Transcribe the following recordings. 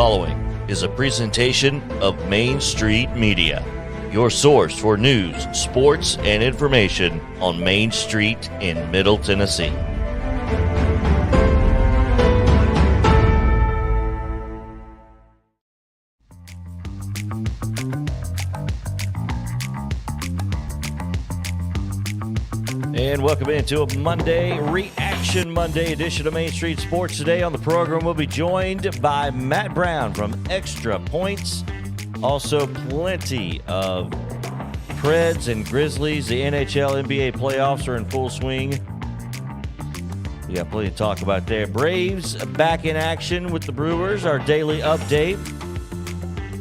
following is a presentation of Main Street Media, your source for news, sports, and information on Main Street in Middle Tennessee. And welcome into a Reaction Monday edition of Main Street Sports. Today on the program, we'll be joined by Matt Brown from Extra Points. Also, plenty of PREDS and Grizzlies. The NHL, NBA playoffs are in full swing. We got plenty to talk about there. Braves back in action with the Brewers, our daily update.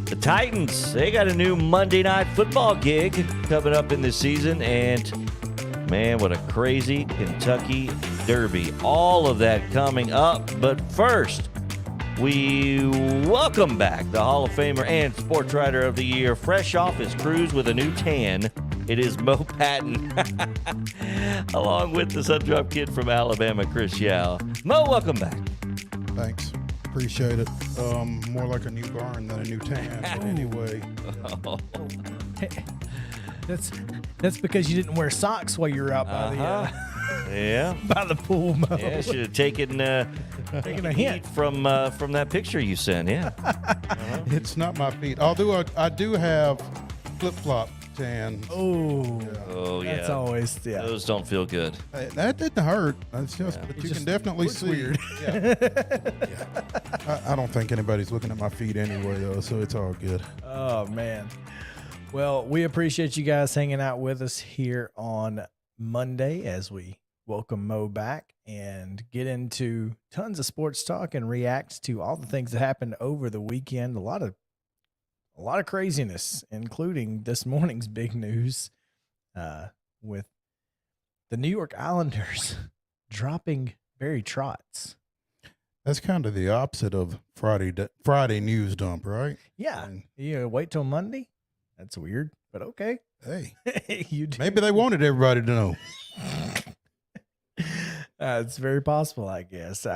The Titans, they got a new Monday Night Football gig coming up in this season, and man, what a crazy Kentucky Derby. All of that coming up. But first, we welcome back the Hall of Famer and Sports Writer of the Year, fresh off his cruise with a new tan. It is Mo Patton, along with the Sundrop Kid from Alabama, Chris Yao. Mo, welcome back. Thanks. Appreciate it. More like a new barn than a new tan, but anyway. That's because you didn't wear socks while you were out by by the pool. Mo. Yeah, should have taken a hint from that picture you sent. Yeah, It's not my feet. Although I do have flip-flop tan. Oh, yeah. That's always, Those don't feel good. That didn't hurt. It's just, but you can definitely see. Weird. Yeah. I don't think anybody's looking at my feet anyway, though, so it's all good. Oh, man. Well, we appreciate you guys hanging out with us here on Monday as we welcome Mo back and get into tons of sports talk and react to all the things that happened over the weekend. A lot of craziness, including this morning's big news with the New York Islanders dropping Barry Trotz. That's kind of the opposite of Friday news dump, right? Yeah. Wait till Monday. That's weird, but okay. Hey, you do. Maybe they wanted everybody to know. It's very possible, I guess.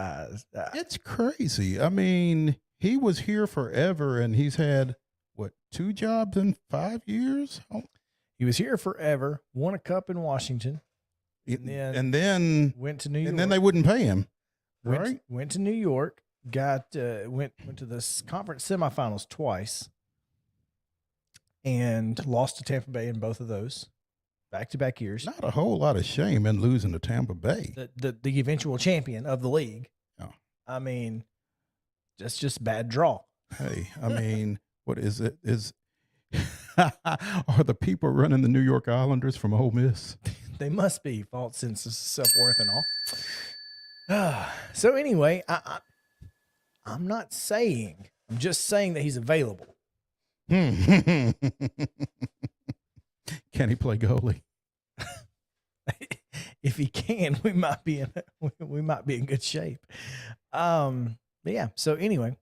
It's crazy. I mean, he was here forever, and he's had, 2 jobs in 5 years? Oh. He was here forever, won a cup in Washington, and then went to New York. And then they wouldn't pay him, right? Went to New York, went to the conference semifinals twice, and lost to Tampa Bay in both of those back-to-back years. Not a whole lot of shame in losing to Tampa Bay. The eventual champion of the league. Oh. I mean, that's just bad draw. Hey, I mean, what is it? Are the people running the New York Islanders from Ole Miss? They must be, false sense of self-worth and all. So anyway, I'm not saying, I'm just saying that he's available. Can he play goalie? If he can, we might be in good shape. But yeah. So anyway,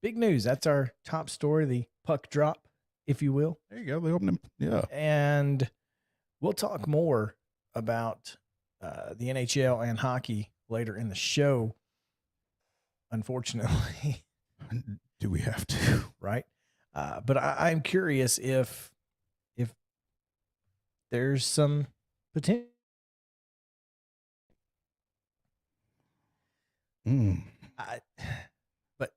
big news. That's our top story, the puck drop, if you will. There you go. They opened him. Yeah. And we'll talk more about the NHL and hockey later in the show. Unfortunately, do we have to? Right. But I'm curious if there's some potential. But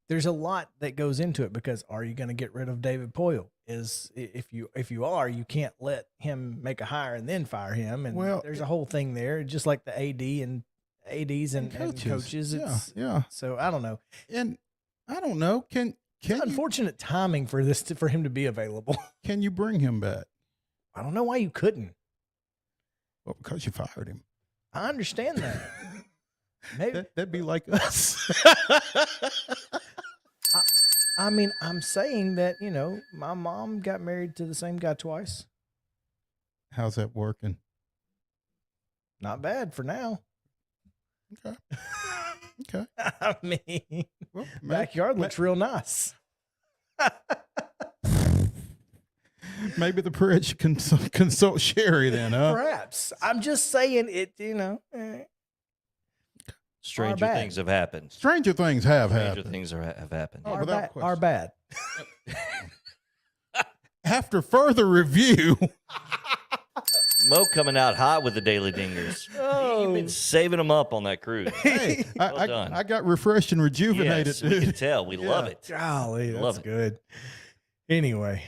there's a lot that goes into it, because are you going to get rid of David Poile? If you are, you can't let him make a hire and then fire him. And there's a whole thing there, just like the ADs and coaches. Yeah. So I don't know. And I don't know. It's unfortunate timing for him to be available. Can you bring him back? I don't know why you couldn't. Well, because you fired him. I understand that. Maybe that'd be like us. I mean, I'm saying that, my mom got married to the same guy twice. How's that working? Not bad for now. Okay. Okay. I mean, backyard looks real nice. Maybe the PREDS should consult Sherry then, huh? Perhaps. I'm just saying it, Stranger bad. things have happened. Stranger things have Stranger happened. things have happened. Oh, Are without bad. Are question. bad. After further review, Mo coming out hot with the Daily Dingers. You've been saving them up on that cruise. hey, Well done. I got refreshed and rejuvenated, Yes, we dude. can tell. We love it. Golly, that's Love it. good. Anyway,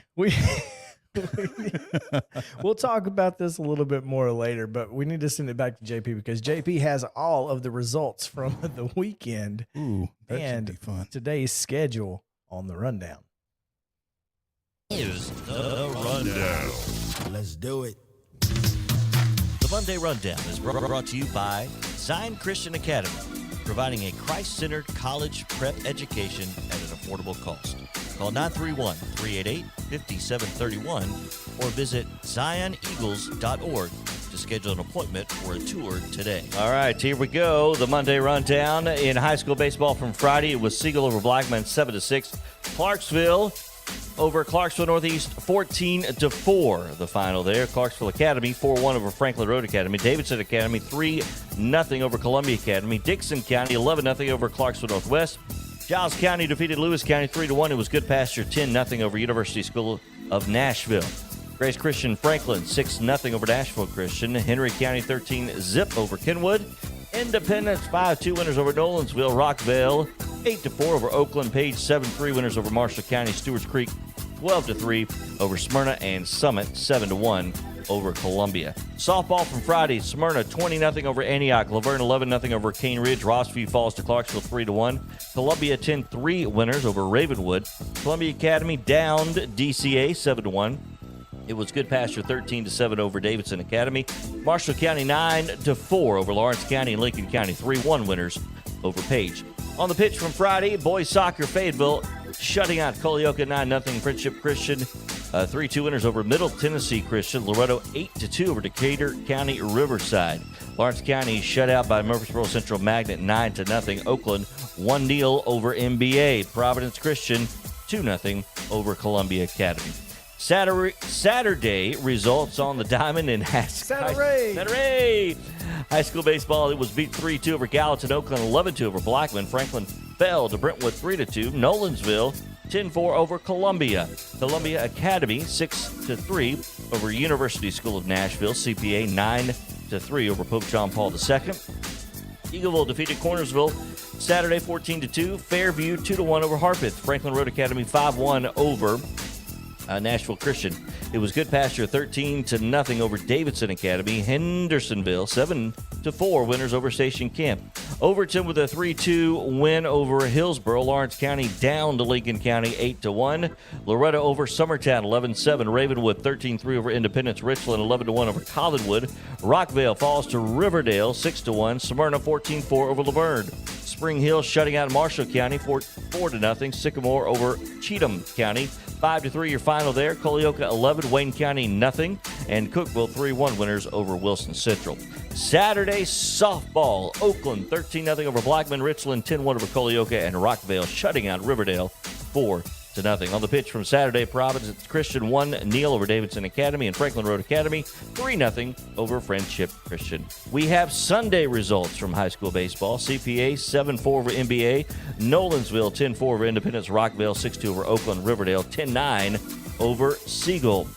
we'll talk about this a little bit more later, but we need to send it back to JP because JP has all of the results from the weekend Ooh, that and should be fun. today's schedule on the rundown. Here's the rundown. Let's do it. The Monday Rundown is brought to you by Zion Christian Academy, providing a Christ-centered college prep education at an affordable cost. Call 931-388-5731 or visit zioneagles.org to schedule an appointment for a tour today. All right, here we go. The Monday Rundown in high school baseball from Friday. It was Siegel over Blackman 7-6. Clarksville over Clarksville Northeast 14-4. The final there. Clarksville Academy 4-1 over Franklin Road Academy. Davidson Academy 3-0 over Columbia Academy. Dixon County 11-0 over Clarksville Northwest. Giles County defeated Lewis County 3-1. It was Good Pasture 10-0 over University School of Nashville. Grace Christian Franklin 6-0 over Nashville Christian. Henry County 13-0 over Kenwood. Independence 5-2 winners over Nolensville. Rockville 8-4 over Oakland. Page 7-3 winners over Marshall County. Stewart's Creek 12-3 over Smyrna, and Summit 7-1 over Columbia. Softball from Friday: Smyrna 20-0 over Antioch. Laverne 11-0 over Cane Ridge. Rossview falls to Clarksville 3-1. Columbia 10-3 winners over Ravenwood. Columbia Academy downed DCA 7-1. It was Good Pasture 13-7 over Davidson Academy. Marshall County 9-4 over Lawrence County, and Lincoln County 3-1 winners over Page. On the pitch from Friday, boys soccer, Fayetteville shutting out Colioca 9-0. Friendship Christian 3-2 winners over Middle Tennessee Christian. Loretto 8-2 over Decatur County Riverside. Lawrence County shut out by Murfreesboro Central Magnet 9-0. Oakland 1-0 over MBA. Providence Christian 2-0 over Columbia Academy. Saturday results on the diamond in Saturday high school baseball. It was beat 3-2 over Gallatin. Oakland 11-2 over Blackman. Franklin fell to Brentwood 3-2. Nolensville 10-4 over Columbia. Columbia Academy 6-3 over University School of Nashville. CPA 9-3 over Pope John Paul II. Eagleville defeated Cornersville Saturday 14-2. Fairview 2-1 over Harpeth. Franklin Road Academy 5-1 over Nashville Christian. It was Good Pasture 13-0 over Davidson Academy. Hendersonville 7-4 winners over Station Camp. Overton with a 3-2 win over Hillsboro. Lawrence County down to Lincoln County 8-1. Loretto over Summertown 11-7. Ravenwood 13-3 over Independence. Richland 11-1 over Collinwood. Rockville falls to Riverdale 6-1. Smyrna 14-4 over Laverne. Spring Hill shutting out Marshall County 4-0. Sycamore over Cheatham County 5-3 your final there. Colioca 11, Wayne County nothing, and Cookville 3-1 winners over Wilson Central. Saturday softball: Oakland 13-0 over Blackman. Richland 10-1 over Colioca, and Rockville shutting out Riverdale 4-0. On the pitch from Saturday, Providence Christian 1-0 over Davidson Academy, and Franklin Road Academy 3-0 over Friendship Christian. We have Sunday results from high school baseball. CPA 7-4 over MBA. Nolensville 10-4 over Independence. Rockville 6-2 over Oakland. Riverdale 10-9 over Siegel.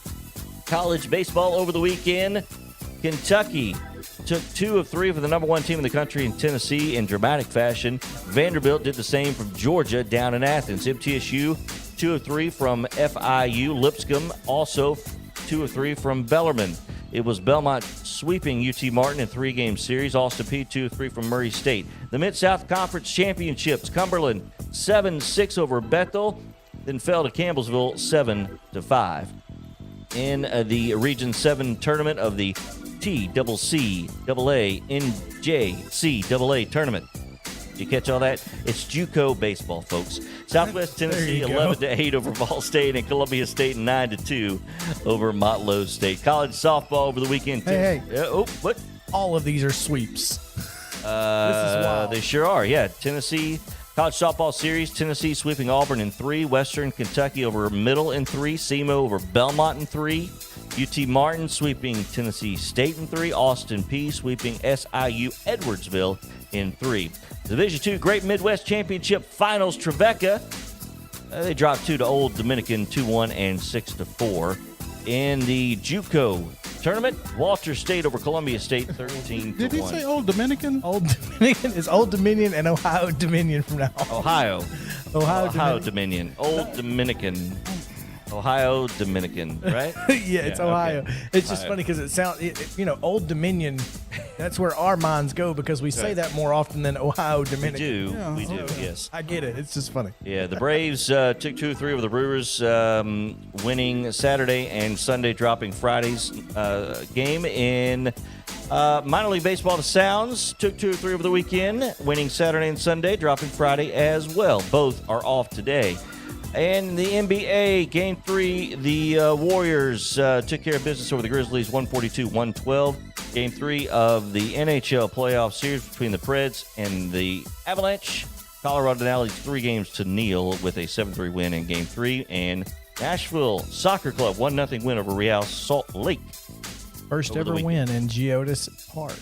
College baseball over the weekend. Kentucky took 2 of 3 for the number 1 team in the country in Tennessee in dramatic fashion. Vanderbilt did the same from Georgia down in Athens. MTSU 2 of 3 from FIU. Lipscomb also 2 of 3 from Bellarmine. It was Belmont sweeping UT Martin in 3-game series. Austin Peay 2 of 3 from Murray State. The Mid-South Conference Championships: Cumberland 7-6 over Bethel, then fell to Campbellsville 7-5. In the Region 7 tournament of the TCCAA NJCAA tournament. You catch all that? It's JUCO baseball, folks. Southwest Tennessee 11-8 over Ball State, and Columbia State 9-2 over Motlow State. College softball over the weekend. Hey. What? All of these are sweeps. This is wild. They sure are. Yeah, Tennessee College softball series: Tennessee sweeping Auburn in 3, Western Kentucky over Middle in 3, SEMO over Belmont in 3, UT Martin sweeping Tennessee State in 3. Austin Peay sweeping SIU Edwardsville in 3. Division II Great Midwest Championship Finals, Trevecca. They dropped 2 to Old Dominican 2-1 and 6-4. In the JUCO tournament, Walter State over Columbia State 13-1. Did he say Old Dominican? Old Dominion is Old Dominion and Ohio Dominion from now on. Ohio Ohio Dominion. Old Dominican. Ohio Dominican, right? Yeah, it's Ohio. Okay. It's just funny because it sounds, Old Dominion, that's where our minds go because we say that more often than Ohio Dominican. We do, yes. I get it. It's just funny. Yeah, the Braves took 2-3 over the Brewers, winning Saturday and Sunday, dropping Friday's game. In minor league baseball, the Sounds took 2-3 over the weekend, winning Saturday and Sunday, dropping Friday as well. Both are off today. And the NBA, Game 3, the Warriors took care of business over the Grizzlies, 142-112. Game 3 of the NHL playoff series between the Preds and the Avalanche. Colorado now leads 3 games to nil with a 7-3 win in Game 3. And Nashville Soccer Club, 1-0 win over Real Salt Lake. First ever win in Geodis Park.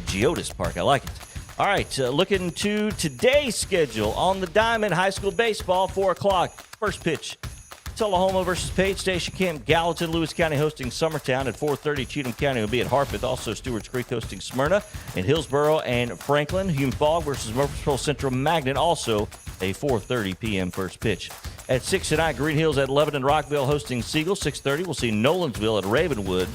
Geodis Park, I like it. All right, looking to today's schedule on the Diamond, high school baseball, 4 o'clock. First pitch, Tullahoma versus Page Station Camp, Gallatin, Lewis County hosting Summertown at 4:30. Cheatham County will be at Harpeth. Also, Stewart's Creek hosting Smyrna, and Hillsboro and Franklin. Hume Fogg versus Murfreesboro Central Magnet, also a 4:30 p.m. first pitch. At 6 tonight, Green Hills at Lebanon, Rockville hosting Siegel. 6:30, we'll see Nolansville at Ravenwood.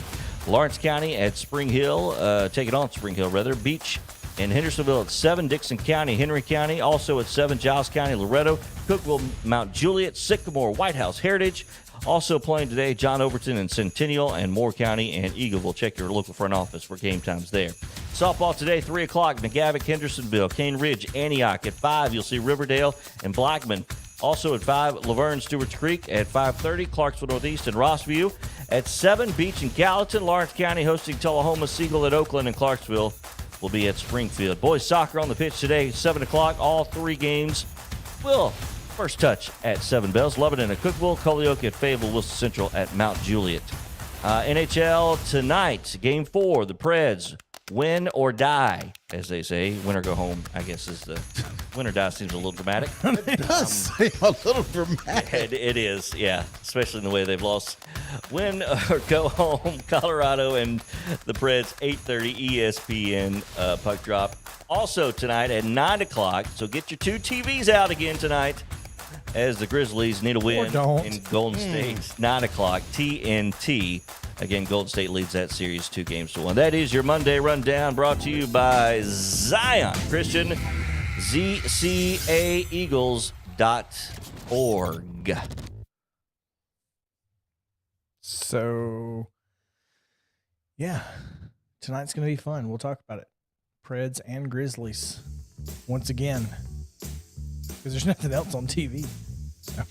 Lawrence County at Spring Hill, take it on Spring Hill, rather. Beach and Hendersonville at 7, Dixon County, Henry County, also at 7, Giles County, Loretto, Cookville, Mount Juliet, Sycamore, White House, Heritage. Also playing today, John Overton and Centennial, and Moore County and Eagleville. Check your local front office for game times there. Softball today, 3 o'clock, McGavick, Hendersonville, Cane Ridge, Antioch. At 5, you'll see Riverdale and Blackman. Also at 5, Laverne, Stewart's Creek. At 5:30, Clarksville Northeast and Rossview. At 7, Beach and Gallatin, Lawrence County hosting Tullahoma, Siegel at Oakland, and Clarksville will be at Springfield. Boys soccer on the pitch today, 7 o'clock. All 3 games will first touch at 7 bells. Lebanon at Cookville, Holyoke at Fayetteville, Wilson Central at Mount Juliet. NHL tonight, Game 4, the Preds, win or die, as they say. Win or go home, I guess, is the win or die seems a little dramatic. It does seem a little dramatic. It is, yeah, especially in the way they've lost. Win or go home, Colorado and the Preds, 8:30 ESPN puck drop. Also tonight at 9 o'clock, so get your 2 TVs out again tonight as the Grizzlies need a win in Golden State. 9 o'clock, TNT. Again, Golden State leads that series 2-1. That is your Monday Rundown, brought to you by Zion Christian, ZCAEagles.org. So, yeah, tonight's going to be fun. We'll talk about it. Preds and Grizzlies once again, because there's nothing else on TV. So,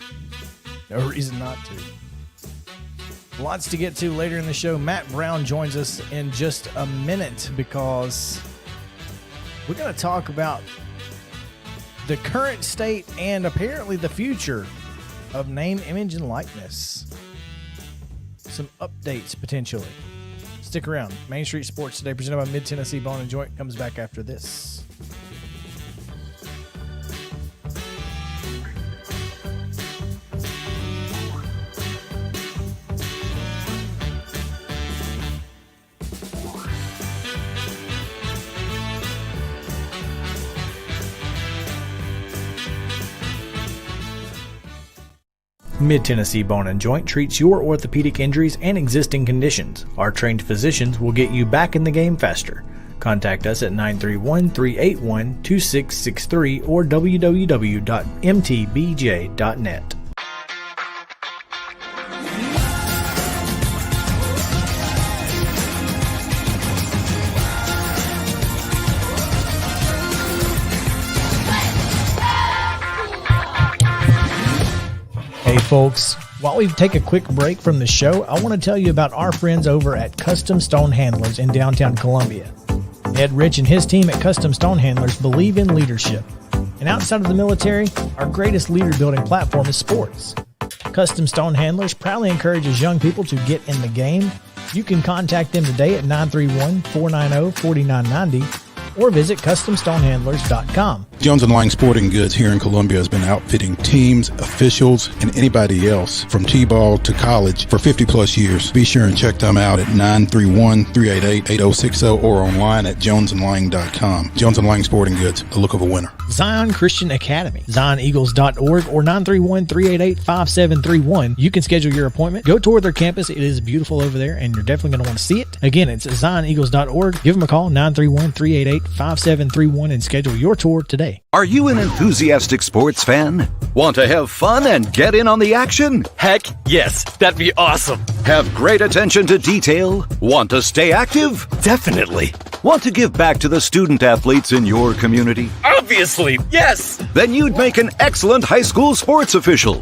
no reason not to. Lots to get to later in the show. Matt Brown joins us in just a minute because we're going to talk about the current state and apparently the future of name, image, and likeness. Some updates potentially. Stick around. Main Street Sports Today, presented by Mid-Tennessee Bone and Joint, comes back after this. Mid-Tennessee Bone and Joint treats your orthopedic injuries and existing conditions. Our trained physicians will get you back in the game faster. Contact us at 931-381-2663 or www.mtbj.net. Hey folks, while we take a quick break from the show, I want to tell you about our friends over at Custom Stone Handlers in downtown Columbia. Ed Rich and his team at Custom Stone Handlers believe in leadership. And outside of the military, our greatest leader building platform is sports. Custom Stone Handlers proudly encourages young people to get in the game. You can contact them today at 931-490-4990 or visit CustomStonehandlers.com. Jones and Lang Sporting Goods here in Columbia has been outfitting teams, officials, and anybody else from T-ball to college for 50 plus years. Be sure and check them out at 931-388-8060 or online at jonesandlang.com. Jones and Lang Sporting Goods, the look of a winner. Zion Christian Academy, zioneagles.org or 931-388-5731. You can schedule your appointment. Go tour their campus. It is beautiful over there, and you're definitely going to want to see it. Again, it's zioneagles.org. Give them a call, 931-388-5731, and schedule your tour today. Are you an enthusiastic sports fan? Want to have fun and get in on the action? Heck yes, that'd be awesome. Have great attention to detail? Want to stay active? Definitely. Want to give back to the student athletes in your community? Obviously, yes. Then you'd make an excellent high school sports official.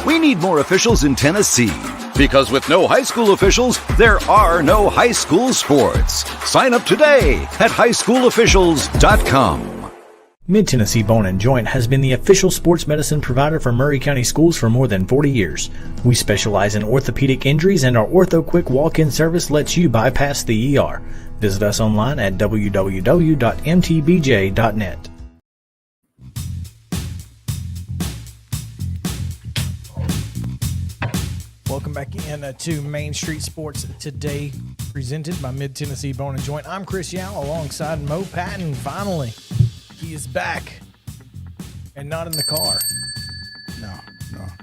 We need more officials in Tennessee, because with no high school officials, there are no high school sports. Sign up today at highschoolofficials.com. Mid-Tennessee Bone & Joint has been the official sports medicine provider for Maury County Schools for more than 40 years. We specialize in orthopedic injuries, and our Ortho Quick walk-in service lets you bypass the ER. Visit us online at www.mtbj.net. Welcome back in to Main Street Sports Today, presented by Mid-Tennessee Bone & Joint. I'm Chris Yao alongside Mo Patton. Finally, he is back and not in the car. No.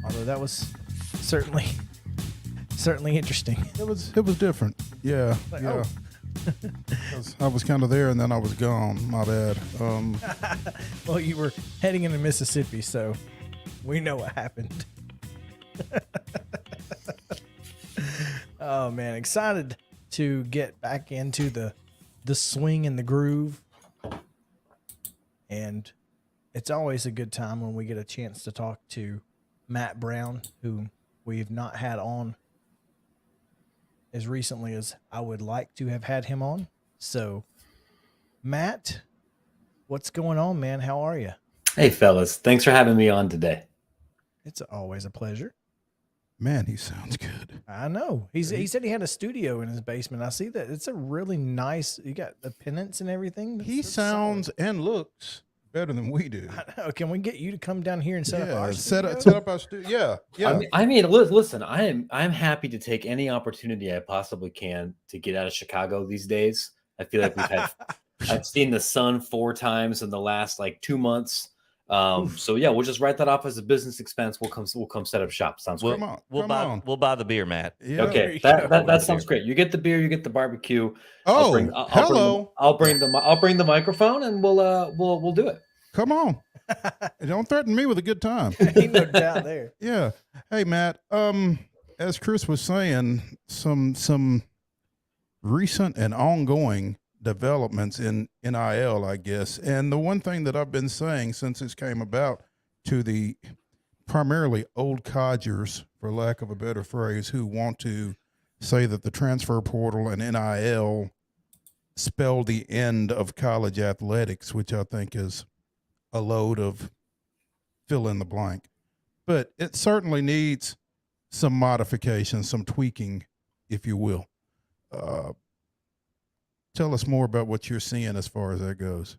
Although that was certainly interesting. It was different. Yeah. Like, yeah. I was kind of there and then I was gone. My bad. Well, you were heading into Mississippi, so we know what happened. Oh man, excited to get back into the swing and the groove. And it's always a good time when we get a chance to talk to Matt Brown, who we've not had on as recently as I would like to have had him on. So, Matt, what's going on, man? How are you? Hey, fellas. Thanks for having me on today. It's always a pleasure. Man, he sounds good. I know. He said he had a studio in his basement. I see that. It's a really nice, you got the pennants and everything. He sounds and looks better than we do. I know. Can we get you to come down here and set up our studio? Set up our studio. Yeah. I mean, listen, I'm happy to take any opportunity I possibly can to get out of Chicago these days. I feel like I've seen the sun 4 times in the last 2 months. So yeah, we'll just write that off as a business expense. We'll come set up shop. Sounds great. We'll buy the beer, Matt. Yeah. Okay, that sounds great. You get the beer, you get the barbecue. Oh, hello. I'll bring the microphone, and we'll do it. Come on. Don't threaten me with a good time. Ain't no doubt there. Yeah. Hey, Matt. As Chris was saying, some recent and ongoing developments in NIL, I guess. And the one thing that I've been saying since this came about to the primarily old codgers, for lack of a better phrase, who want to say that the transfer portal and NIL spell the end of college athletics, which I think is a load of fill in the blank. But it certainly needs some modification, some tweaking, if you will. Tell us more about what you're seeing as far as that goes.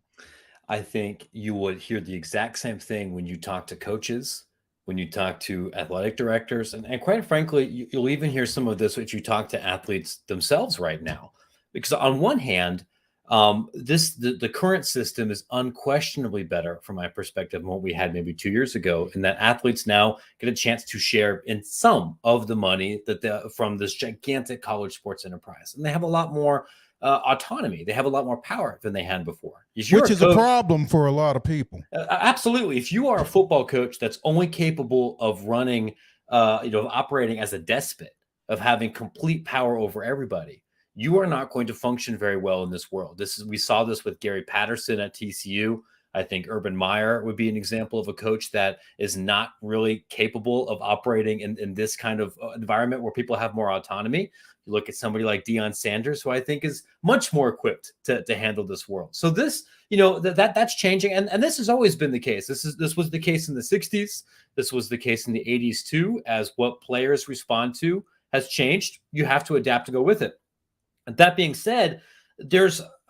I think you would hear the exact same thing when you talk to coaches, when you talk to athletic directors, and quite frankly, you'll even hear some of this when you talk to athletes themselves right now. Because on one hand, the current system is unquestionably better from my perspective than what we had maybe 2 years ago, in that athletes now get a chance to share in some of the money that from this gigantic college sports enterprise, and they have a lot more autonomy. They have a lot more power than they had before. Which is a problem for a lot of people. Absolutely. If you are a football coach that's only capable of running, operating as a despot, of having complete power over everybody, you are not going to function very well in this world. We saw this with Gary Patterson at TCU. I think Urban Meyer would be an example of a coach that is not really capable of operating in this kind of environment where people have more autonomy. You look at somebody like Deion Sanders, who I think is much more equipped to handle this world. So this, that's changing. And this has always been the case. This was the case in the 60s. This was the case in the 80s too, as what players respond to has changed. You have to adapt to go with it. And that being said,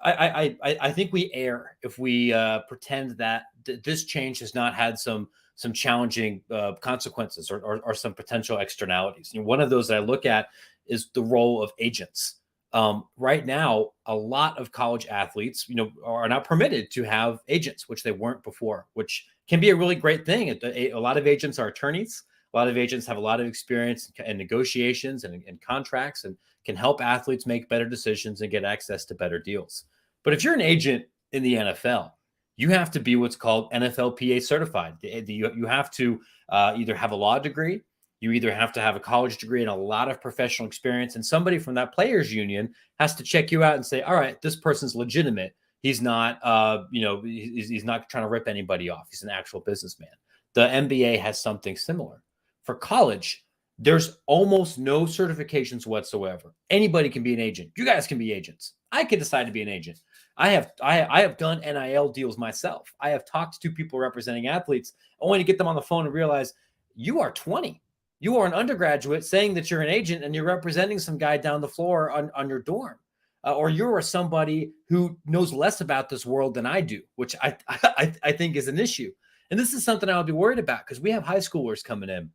I think we err if we pretend that this change has not had some challenging consequences or some potential externalities. One of those that I look at is the role of agents. Right now, a lot of college athletes, are not permitted to have agents, which they weren't before, which can be a really great thing. A lot of agents are attorneys. A lot of agents have a lot of experience in negotiations and contracts and can help athletes make better decisions and get access to better deals. But if you're an agent in the NFL, you have to be what's called NFLPA certified. You have to either have a law degree, you either have to have a college degree and a lot of professional experience, and somebody from that players union has to check you out and say, all right, this person's legitimate. He's not, he's not trying to rip anybody off. He's an actual businessman. The NBA has something similar. For college, there's almost no certifications whatsoever. Anybody can be an agent. You guys can be agents. I can decide to be an agent. I have done NIL deals myself. I have talked to people representing athletes only to get them on the phone and realize you are 20. You are an undergraduate saying that you're an agent and you're representing some guy down the floor on your dorm. Or you're somebody who knows less about this world than I do, which I think is an issue. And this is something I'll be worried about because we have high schoolers coming in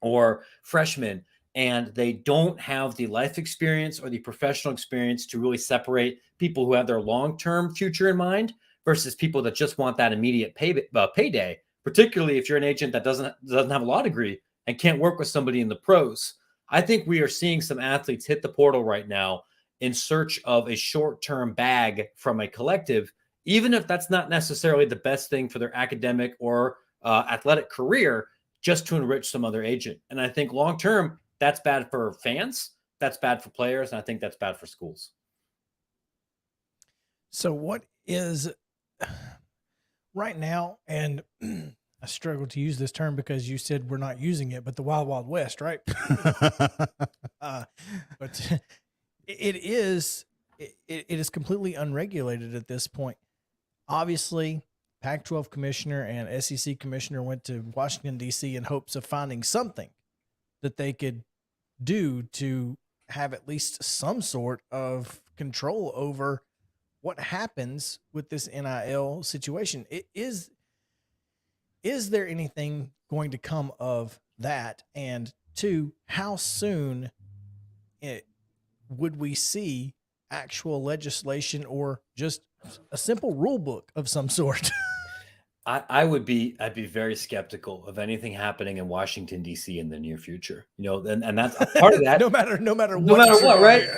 or freshmen, and they don't have the life experience or the professional experience to really separate people who have their long-term future in mind versus people that just want that immediate payday, particularly if you're an agent that doesn't have a law degree and can't work with somebody in the pros. I think we are seeing some athletes hit the portal right now in search of a short-term bag from a collective, even if that's not necessarily the best thing for their academic or athletic career, just to enrich some other agent. And I think long-term, that's bad for fans, that's bad for players, and I think that's bad for schools. So what is right now, and I struggle to use this term because you said we're not using it, but the Wild Wild West, right? But it is completely unregulated at this point. Obviously, Pac-12 commissioner and SEC commissioner went to Washington, D.C. in hopes of finding something that they could do to have at least some sort of control over what happens with this NIL situation. Is there anything going to come of that? And two, how soon would we see actual legislation or just a simple rule book of some sort? I'd be very skeptical of anything happening in Washington, D.C. in the near future. And that's a part of that. no matter what, right?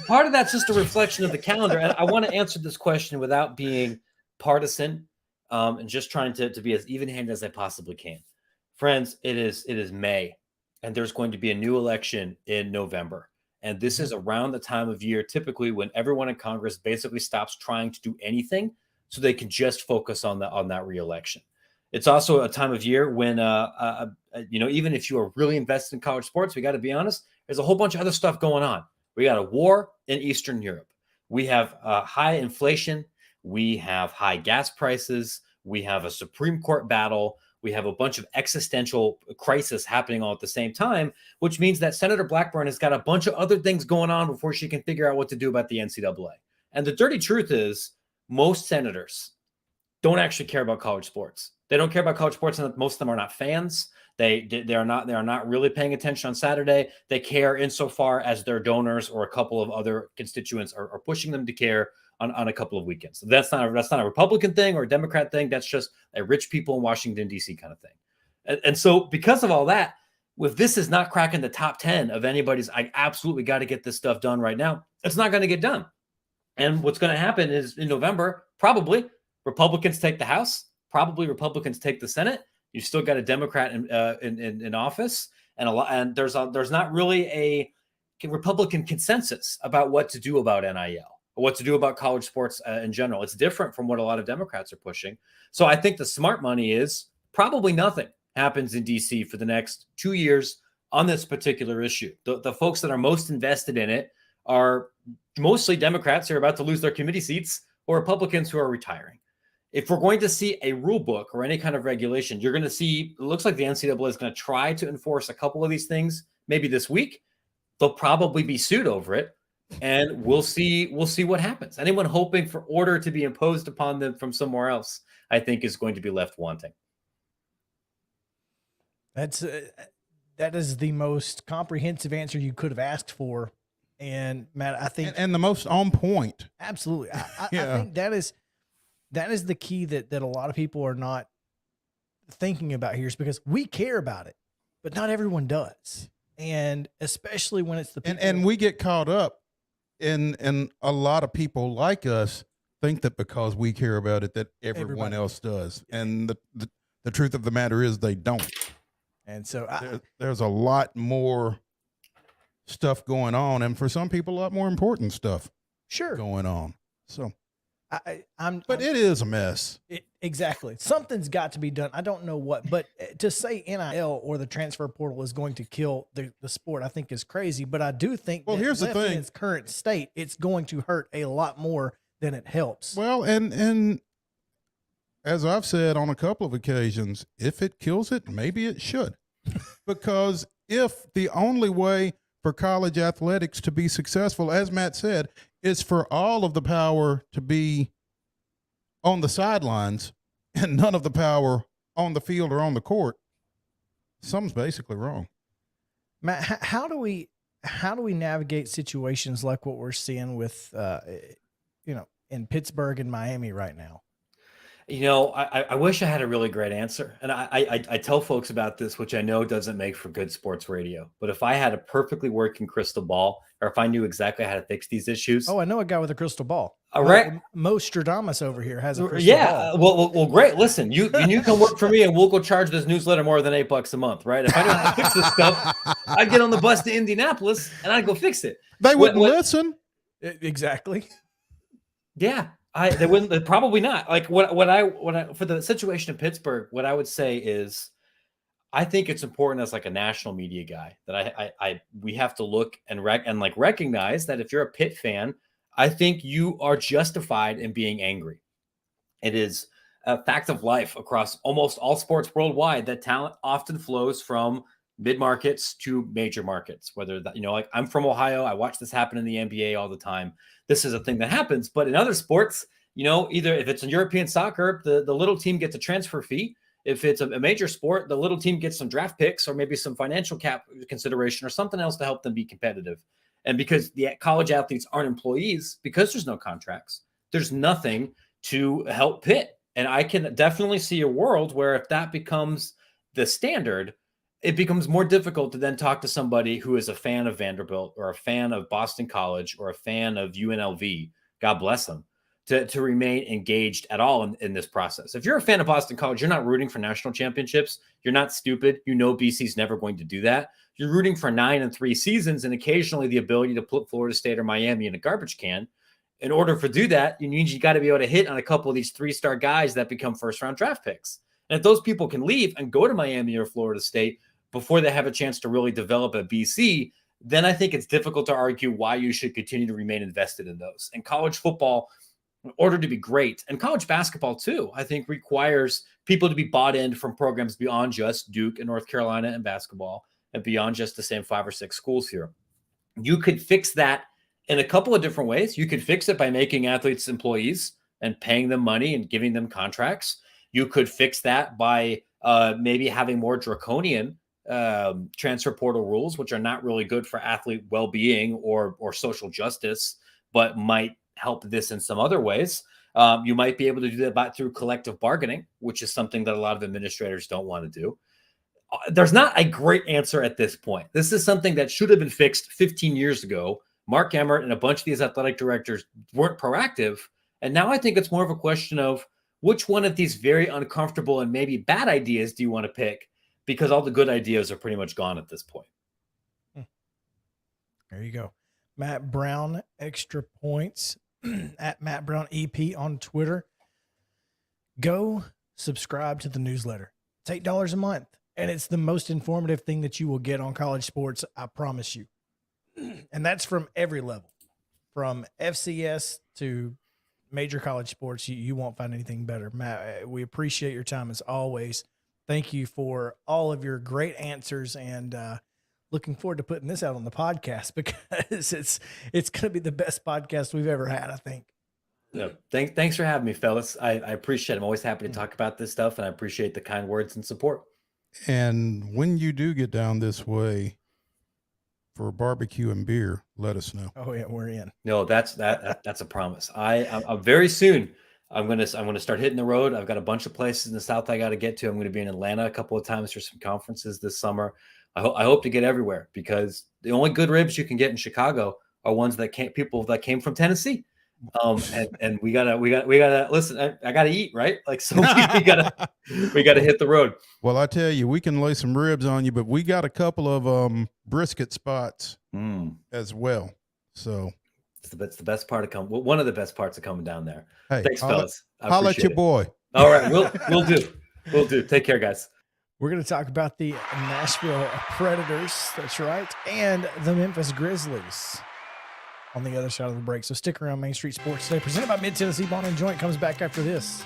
Part of that's just a reflection of the calendar. And I want to answer this question without being partisan, and just trying to be as even-handed as I possibly can. Friends, it is May, and there's going to be a new election in November. And this is around the time of year typically when everyone in Congress basically stops trying to do anything so they can just focus on that reelection. It's also a time of year when, even if you are really invested in college sports, we got to be honest, there's a whole bunch of other stuff going on. We got a war in Eastern Europe. We have high inflation. We have high gas prices. We have a Supreme Court battle. We have a bunch of existential crisis happening all at the same time, which means that Senator Blackburn has got a bunch of other things going on before she can figure out what to do about the NCAA. And the dirty truth is, most senators don't actually care about college sports. They don't care about college sports, and most of them are not fans. They are not really paying attention on Saturday. They care insofar as their donors or a couple of other constituents are pushing them to care on a couple of weekends. So that's not a Republican thing or a Democrat thing. That's just a rich people in Washington, D.C. kind of thing. And so because of all that, if this is not cracking the top 10 of anybody's, I absolutely got to get this stuff done right now, it's not going to get done. And what's going to happen is in November, probably Republicans take the House, probably Republicans take the Senate. You still got a Democrat in office, and there's not really a Republican consensus about what to do about NIL. what to do about college sports in general. It's different from what a lot of Democrats are pushing. So I think the smart money is probably nothing happens in DC for the next 2 years on this particular issue. The folks that are most invested in it are mostly Democrats who are about to lose their committee seats or Republicans who are retiring. If we're going to see a rule book or any kind of regulation, you're going to see, it looks like the NCAA is going to try to enforce a couple of these things maybe this week. They'll probably be sued over it, and we'll see what happens. Anyone hoping for order to be imposed upon them from somewhere else, I think, is going to be left wanting. That is the most comprehensive answer you could have asked for. And Matt, I think, and the most on point. Absolutely. I think that is the key that a lot of people are not thinking about here, is because we care about it, but not everyone does. And especially when it's the people. And we get caught up in a lot of people like us think that because we care about it that everyone else does. And the truth of the matter is they don't. And so there's a lot more stuff going on, and for some people a lot more important stuff going on. So but it is a mess. Exactly. Something's got to be done. I don't know what, but to say NIL or the transfer portal is going to kill the sport, I think is crazy. But I do think here's the thing. In its current state, it's going to hurt a lot more than it helps. Well, and as I've said on a couple of occasions, if it kills it, maybe it should. Because if the only way for college athletics to be successful, as Matt said, is for all of the power to be on the sidelines and none of the power on the field or on the court, something's basically wrong. Matt, how do we navigate situations like what we're seeing with, in Pittsburgh and Miami right now? I wish I had a really great answer. And I tell folks about this, which I know doesn't make for good sports radio. But if I had a perfectly working crystal ball, or if I knew exactly how to fix these issues. Oh, I know a guy with a crystal ball. All right. Mo Stradamus over here has a crystal ball. Well, great. Listen, you come work for me and we'll go charge this newsletter more than $8 a month, right? If I knew how to fix this stuff, I'd get on the bus to Indianapolis and I'd go fix it. They wouldn't listen. Exactly. Yeah. They wouldn't, probably not. Like what I for the situation in Pittsburgh, what I would say is, I think it's important as like a national media guy that we have to look and recognize that if you're a Pitt fan, I think you are justified in being angry. It is a fact of life across almost all sports worldwide that talent often flows from mid markets to major markets. Whether that, like I'm from Ohio, I watch this happen in the NBA all the time. This is a thing that happens, but in other sports, either if it's in European soccer, the little team gets a transfer fee. If it's a major sport, the little team gets some draft picks or maybe some financial cap consideration or something else to help them be competitive. And because the college athletes aren't employees, because there's no contracts, there's nothing to help Pitt. And I can definitely see a world where if that becomes the standard, it becomes more difficult to then talk to somebody who is a fan of Vanderbilt or a fan of Boston College or a fan of UNLV, God bless them, to remain engaged at all in this process. If you're a fan of Boston College, you're not rooting for national championships. You're not stupid. BC's never going to do that. You're rooting for 9 and 3 seasons and occasionally the ability to put Florida State or Miami in a garbage can. In order to do that, you got to be able to hit on a couple of these 3-star guys that become first-round draft picks. And if those people can leave and go to Miami or Florida State before they have a chance to really develop at BC, then I think it's difficult to argue why you should continue to remain invested in those. And college football, in order to be great, and college basketball too, I think requires people to be bought in from programs beyond just Duke and North Carolina and basketball and beyond just the same 5 or 6 schools here. You could fix that in a couple of different ways. You could fix it by making athletes employees and paying them money and giving them contracts. You could fix that by maybe having more draconian transfer portal rules, which are not really good for athlete well-being or social justice, but might help this in some other ways. You might be able to do that through collective bargaining, which is something that a lot of administrators don't want to do. There's not a great answer at this point. This is something that should have been fixed 15 years ago. Mark Emmert and a bunch of these athletic directors weren't proactive. And now I think it's more of a question of which one of these very uncomfortable and maybe bad ideas do you want to pick? Because all the good ideas are pretty much gone at this point. There you go. Matt Brown, Extra Points. at Matt Brown EP on Twitter. Go subscribe to the newsletter. It's $8 a month, and it's the most informative thing that you will get on college sports, I promise you. And that's from every level, from FCS to major college sports. You won't find anything better. Matt, we appreciate your time as always. Thank you for all of your great answers, and looking forward to putting this out on the podcast because it's going to be the best podcast we've ever had, I think. Yeah. Thanks for having me, fellas. I appreciate it. I'm always happy to talk about this stuff, and I appreciate the kind words and support. And when you do get down this way for barbecue and beer, let us know. Oh yeah, we're in. No, that's a promise. I'm very soon. I'm gonna start hitting the road. I've got a bunch of places in the South I got to get to. I'm going to be in Atlanta a couple of times for some conferences this summer. I hope to get everywhere because the only good ribs you can get in Chicago are ones that people that came from Tennessee. And we gotta listen. I gotta eat, right? Like, so we gotta hit the road. Well, I tell you, we can lay some ribs on you, but we got a couple of brisket spots as well. So it's the best part of coming. One of the best parts of coming down there. Hey, thanks, fellas. I'll let your boy. All right, we'll do. Take care, guys. We're going to talk about the Nashville Predators. That's right, and the Memphis Grizzlies on the other side of the break. So stick around. Main Street Sports Today, presented by Mid-Tennessee Bone and Joint, comes back after this.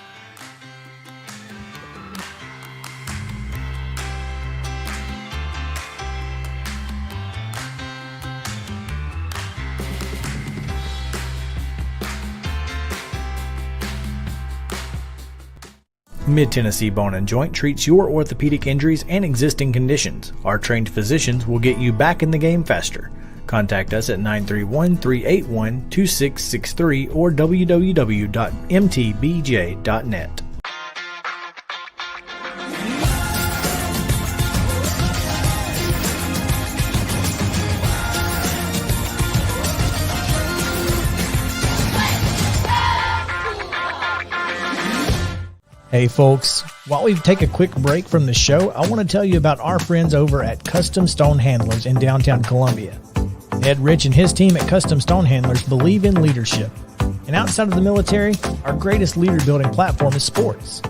Mid-Tennessee Bone and Joint treats your orthopedic injuries and existing conditions. Our trained physicians will get you back in the game faster. Contact us at 931-381-2663 or www.mtbj.net. Hey folks, while we take a quick break from the show, I want to tell you about our friends over at Custom Stone Handlers in downtown Columbia. Ed Rich and his team at Custom Stone Handlers believe in leadership. And outside of the military, our greatest leader building platform is sports.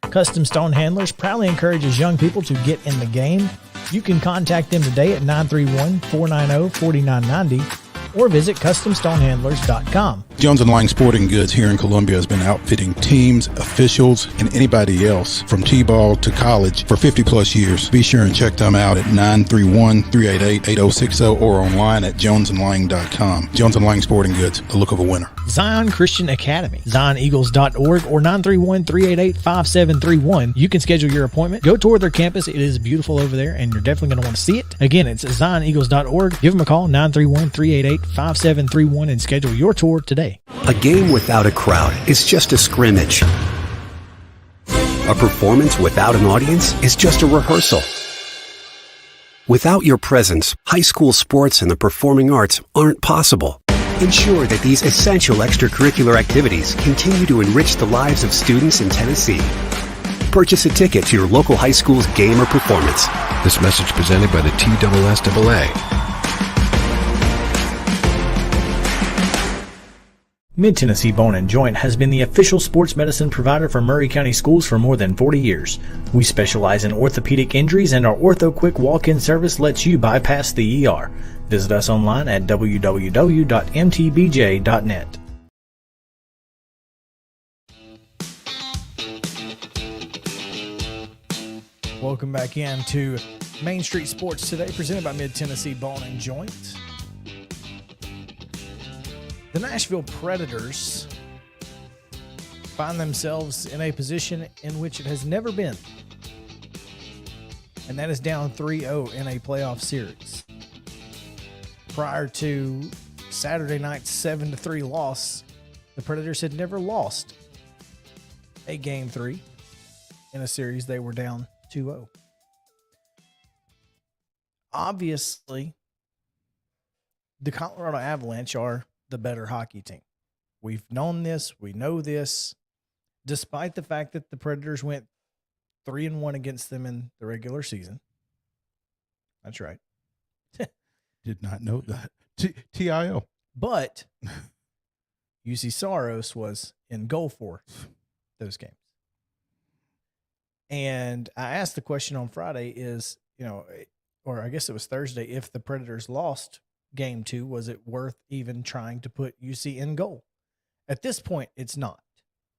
Custom Stone Handlers proudly encourages young people to get in the game. You can contact them today at 931-490-4990 or visit CustomStonehandlers.com. Jones & Lang Sporting Goods here in Columbia has been outfitting teams, officials, and anybody else from T-ball to college for 50 plus years. Be sure and check them out at 931-388-8060 or online at jonesandlang.com. Jones & Lang Sporting Goods, the look of a winner. Zion Christian Academy, ZionEagles.org or 931-388-5731. You can schedule your appointment. Go tour their campus. It is beautiful over there, and you're definitely going to want to see it. Again, it's ZionEagles.org. Give them a call, 931-388-5731, and schedule your tour today. A game without a crowd is just a scrimmage. A performance without an audience is just a rehearsal. Without your presence, high school sports and the performing arts aren't possible. Ensure that these essential extracurricular activities continue to enrich the lives of students in Tennessee. Purchase a ticket to your local high school's game or performance. This message presented by the TSSAA. Mid-Tennessee Bone and Joint has been the official sports medicine provider for Maury County schools for more than 40 years. We specialize in orthopedic injuries, and our Ortho Quick walk-in service lets you bypass the ER. Visit us online at www.mtbj.net. Welcome back in to Main Street Sports Today, presented by Mid-Tennessee Bone and Joint. The Nashville Predators find themselves in a position in which it has never been, and that is down 3-0 in a playoff series. Prior to Saturday night's 7-3 loss, the Predators had never lost a Game 3 in a series they were down 2-0. Obviously, the Colorado Avalanche are the better hockey team. We've known this. We know this. Despite the fact that the Predators went 3-1 against them in the regular season. That's right. Did not know that. TIO. But UC Saros was in goal for those games. And I asked the question on Friday is, or I guess it was Thursday, if the Predators lost game 2, was it worth even trying to put UC in goal? At this point, it's not.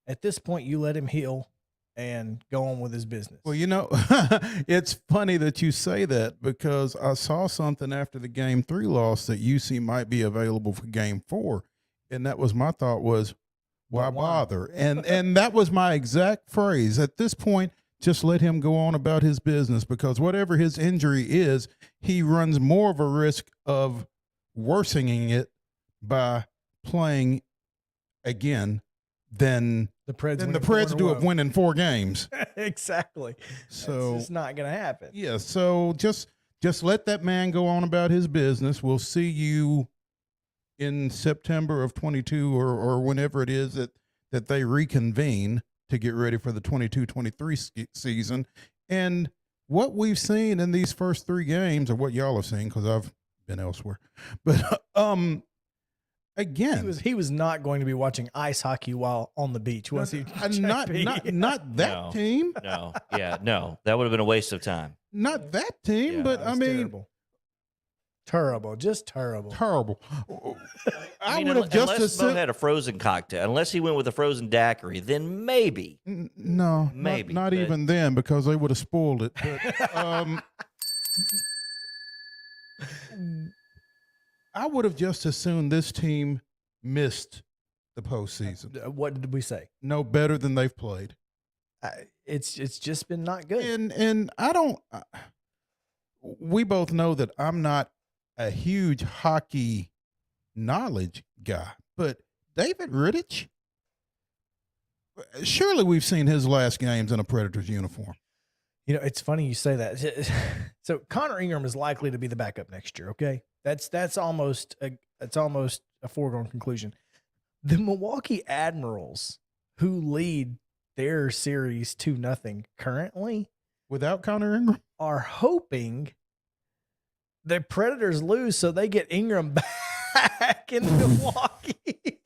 At this point, you let him heal and go on with his business. Well, it's funny that you say that because I saw something after the game 3 loss that UC might be available for game 4. And that was my thought was, why bother? And that was my exact phrase. At this point, just let him go on about his business because whatever his injury is, he runs more of a risk of worsening it by playing again than the Preds, do of winning 4 games. Exactly. So it's not going to happen. Yeah. So just let that man go on about his business. We'll see you in September of 22 or whenever it is that they reconvene to get ready for the 22-23 season. And what we've seen in these first 3 games, or what y'all have seen, because I've been elsewhere, but again, he was not going to be watching ice hockey while on the beach, was he? Not that team. No, yeah, no, that would have been a waste of time. Not that team, Yeah, but I mean, terrible, just terrible. I would have just unless Mo had a frozen cocktail, unless he went with a frozen daiquiri, then maybe. No, maybe not even then because they would have spoiled it. But, I would have just assumed this team missed the postseason. What did we say? No better than they've played. It's just been not good. And I don't. We both know that I'm not a huge hockey knowledge guy, but David Rittich, surely we've seen his last games in a Predators uniform. It's funny you say that. So Connor Ingram is likely to be the backup next year. Okay, that's almost a foregone conclusion. The Milwaukee Admirals, who lead their series 2-0 currently, without Connor Ingram, are hoping the Predators lose so they get Ingram back in Milwaukee.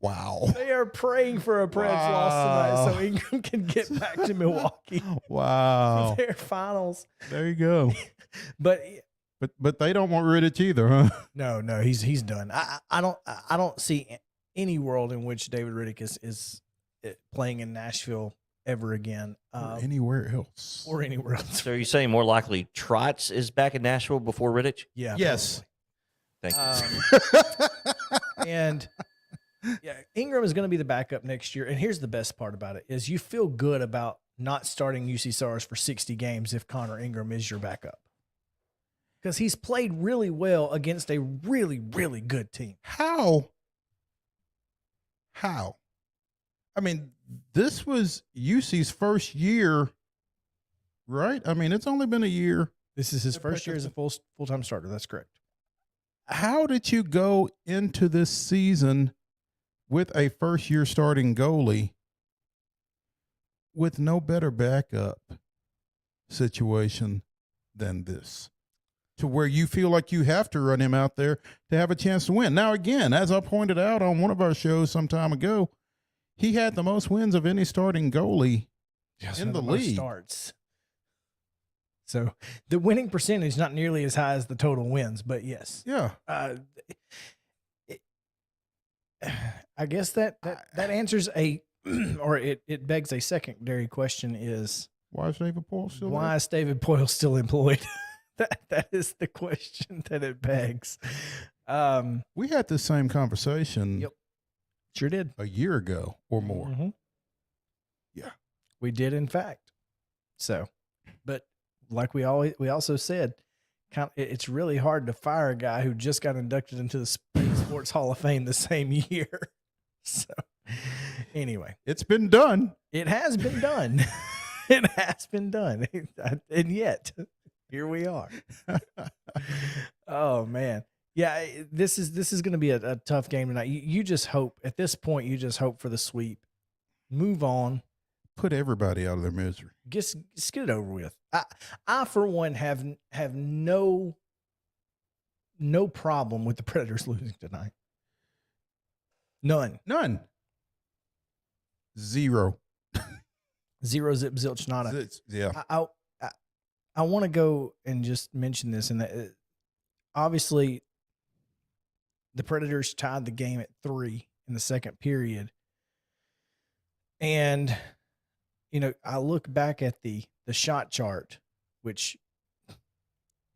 Wow. They are praying for a Preds loss tonight so Ingram can get back to Milwaukee. Wow. For their finals. There you go. But they don't want Rittich either, huh? No, he's done. I don't see any world in which David Rittich is playing in Nashville ever again. Or anywhere else. So are you saying more likely Trotz is back in Nashville before Rittich? Yeah. Yes. Thank you. And yeah, Ingram is going to be the backup next year. And here's the best part about it is you feel good about not starting UC Saros for 60 games if Connor Ingram is your backup. Because he's played really well against a really, really good team. How? I mean, this was UC's first year, right? I mean, it's only been a year. This is his first year as a full-time starter. That's correct. How did you go into this season with a first-year starting goalie with no better backup situation than this, to where you feel like you have to run him out there to have a chance to win? Now, again, as I pointed out on one of our shows some time ago, he had the most wins of any starting goalie in the league. Starts. So the winning percentage is not nearly as high as the total wins, but yes. Yeah. I guess that answers it begs a secondary question is why is David Poyle still why there? is David Poyle still employed? that is the question that it begs. We had this same conversation. Yep. Sure did. A year ago or more. Mm-hmm. Yeah. We did, in fact. So, but like we also said, it's really hard to fire a guy who just got inducted into the Sports Hall of Fame the same year. So, anyway, it's been done. It has been done. It has been done, and yet here we are. Oh man. Yeah, this is going to be a tough game tonight. You just hope at this point. You just hope for the sweep. Move on. Put everybody out of their misery. Just get it over with. I for one have no problem with the Predators losing tonight. None. None. Zero. Zero, zip, zilch, nada. Yeah. I want to go and just mention this, and that obviously the Predators tied the game at 3 in the second period. And, you know, I look back at the shot chart, which,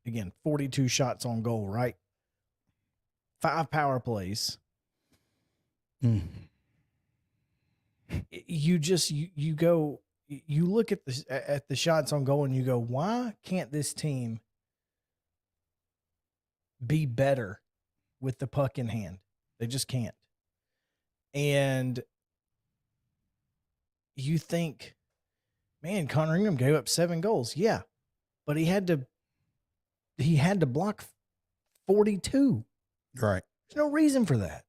again, 42 shots on goal, right? 5 power plays. You look at the shots on goal and you go, why can't this team be better with the puck in hand? They just can't. And you think, man, Connor Ingram gave up 7 goals. Yeah, but he had to block 42. Right. There's no reason for that.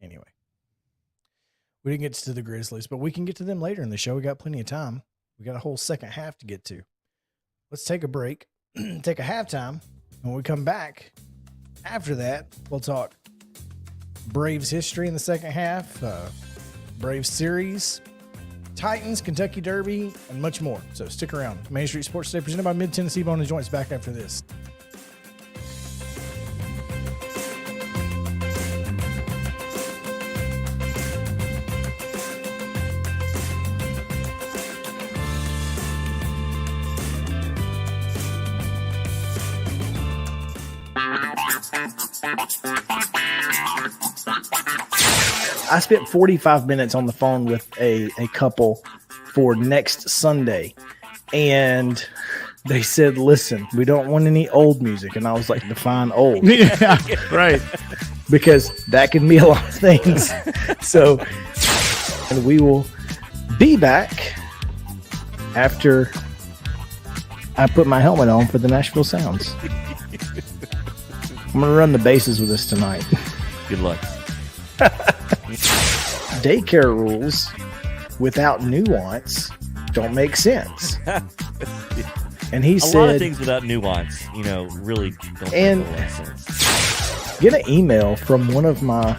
Anyway, we didn't get to the Grizzlies, but we can get to them later in the show. We got plenty of time. We got a whole second half to get to. Let's take a break, take a halftime. When we come back, after that, we'll talk Braves history in the second half, Braves series, Titans, Kentucky Derby, and much more. So stick around. Main Street Sports Today, presented by Mid-Tennessee Bone and Joints. Back after this. I spent 45 minutes on the phone with a couple for next Sunday, and they said, listen, we don't want any old music. And I was like, define old. Yeah, right. Because that can be a lot of things. So, and we will be back after I put my helmet on for the Nashville Sounds. I'm going to run the bases with us tonight. Good luck. Daycare rules without nuance don't make sense. And he said, a lot of things without nuance, really don't make a lot of sense. Get an email from one of my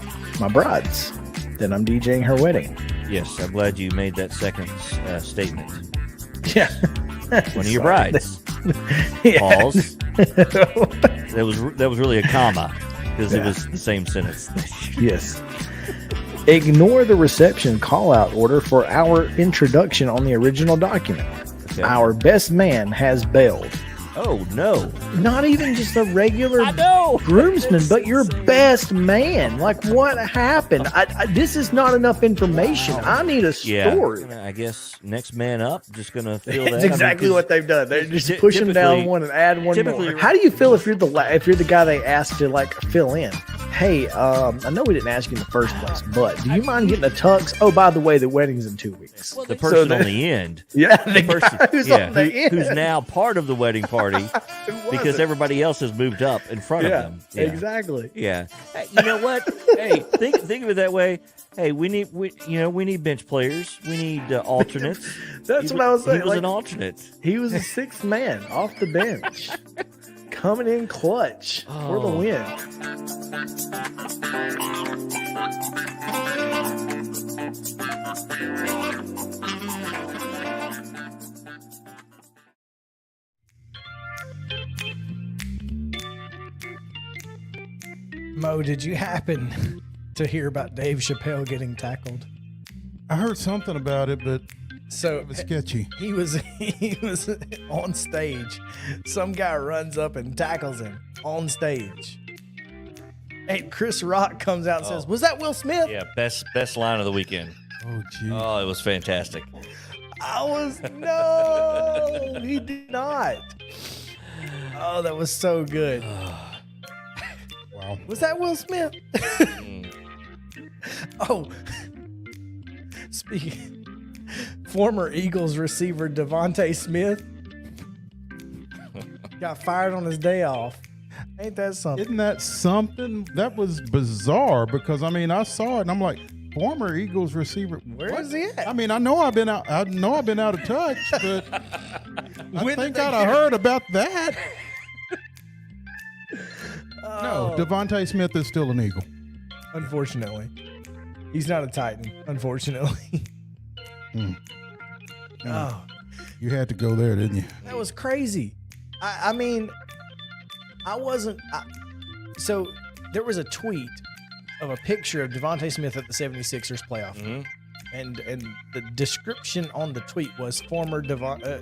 brides that I'm DJing her wedding. Yes, I'm glad you made that second statement. Yeah. One of your brides. Yeah. Pause. That was really a comma because it was the same sentence. Yes. Ignore the reception call-out order for our introduction on the original document. Okay. Our best man has bailed. Oh, no. Not even just a regular groomsman, but your best man. Like, what happened? This is not enough information. I need a story. Yeah, I guess next man up, just going to fill that. That's exactly what they've done. They're just pushing down one and add one more. How do you feel if you're the guy they asked to fill in? Hey, I know we didn't ask you in the first place, but do you mind getting a tux? Oh, by the way, the wedding's in 2 weeks. The person on the end. Yeah, the person who's on the end. Who's now part of the wedding party because everybody else has moved up in front of them. Yeah, exactly. Yeah. Hey, you know what? Hey, think of it that way. Hey, we need bench players. We need alternates. That's what I was saying. He was an alternate. He was a sixth man off the bench. Coming in clutch for the win. Mo, did you happen to hear about Dave Chappelle getting tackled? I heard something about it, but so it was sketchy. He was on stage. Some guy runs up and tackles him on stage. And Chris Rock comes out and says, "Was that Will Smith?" Yeah, best line of the weekend. Oh, gee. Oh, it was fantastic. No, he did not. Oh, that was so good. Wow. Was that Will Smith? Oh, speaking. Former Eagles receiver Devontae Smith got fired on his day off. Ain't that something? Isn't that something? That was bizarre because I saw it and I'm like, former Eagles receiver. Where is he at? I know I've been out. I know I've been out of touch, but I think I'd have heard about that. No, Devontae Smith is still an Eagle. Unfortunately, he's not a Titan. Unfortunately. Oh, You had to go there, didn't you? that was crazy. I mean, I wasn't. So there was a tweet of a picture of Devontae Smith at the 76ers playoff. Mhm. And the description on the tweet was former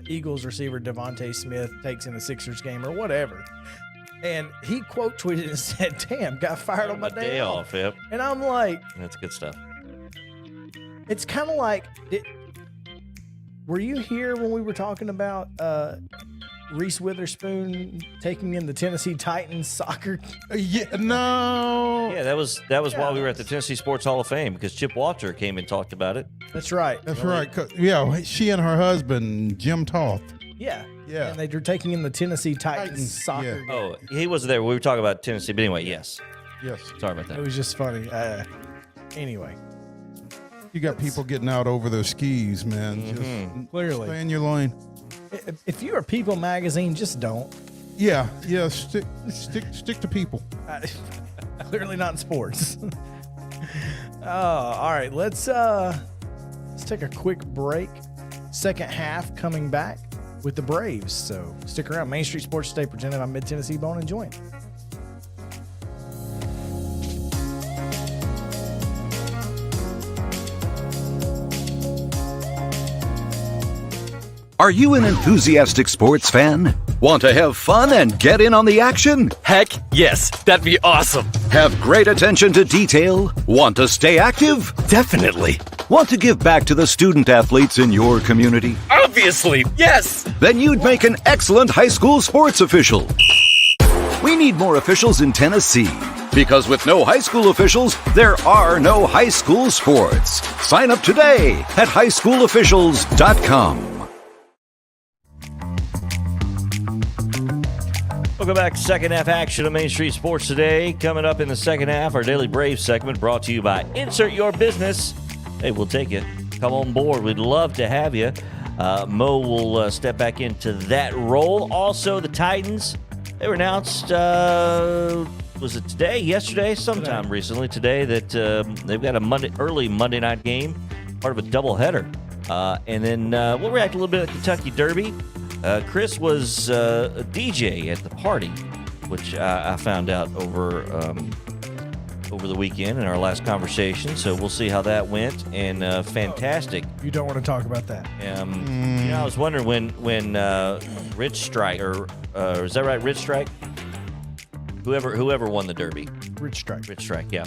Eagles receiver Devontae Smith takes in the Sixers game or whatever. And he quote tweeted and said, "Damn, got fired on my day off." Yep. And I'm like, That's good stuff. it's kind of like, were you here when we were talking about Reese Witherspoon taking in the Tennessee Titans soccer? Yeah, no. Yeah, that was while we were at the Tennessee Sports Hall of Fame because Chip Walter came and talked about it. That's right. That's right. Yeah, she and her husband, Jim Toth. Yeah. Yeah. And they were taking in the Tennessee Titans soccer game. Oh, he wasn't there. We were talking about Tennessee, but anyway, yes. Yes. Sorry about It that. was just funny. Anyway, You got people getting out over their skis, man. Just clearly. stay in your lane. If you're a People magazine, just don't. Yeah, stick to people. Clearly not in sports. All right, let's take a quick break. Second half coming back with the Braves. So stick around. Main Street Sports Today presented by Mid Tennessee Bone and Joint. Are you an enthusiastic sports fan? Want to have fun and get in on the action? Heck yes, that'd be awesome. Have great attention to detail? Want to stay active? Definitely. Want to give back to the student athletes in your community? Obviously, yes. Then you'd make an excellent high school sports official. We need more officials in Tennessee. Because with no high school officials, there are no high school sports. Sign up today at highschoolofficials.com. Welcome back. Second half action of Main Street Sports Today. Coming up in the second half, our Daily Braves segment brought to you by Insert Your Business. Hey, we'll take it. Come on board. We'd love to have you. Mo will step back into that role. Also, the Titans, they were announced, was it today, yesterday, sometime recently, today, that they've got a early Monday night game, part of a doubleheader. And then we'll react a little bit at the Kentucky Derby. Chris was a DJ at the party, which I found out over the weekend in our last conversation. So we'll see how that went. And fantastic. You don't want to talk about that. You know, I was wondering when Rich Strike, or is that right, Rich Strike? Whoever won the Derby. Rich Strike. Rich Strike, yeah.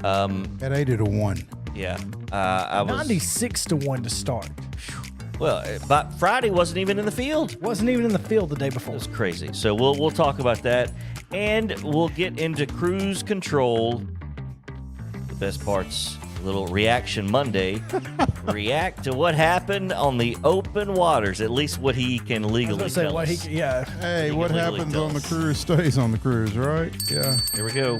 At 80-1. Yeah. I was 96-1 to start. Well, but Friday wasn't even in the field. Wasn't even in the field the day It before. was crazy. So we'll talk about that, and we'll get into cruise control. The best parts, a little reaction Monday. React to what happened on the open waters. At least what he can legally tell what us. Hey, He what can legally happens tell on the us. cruise stays on the cruise, right? Yeah. Here we go.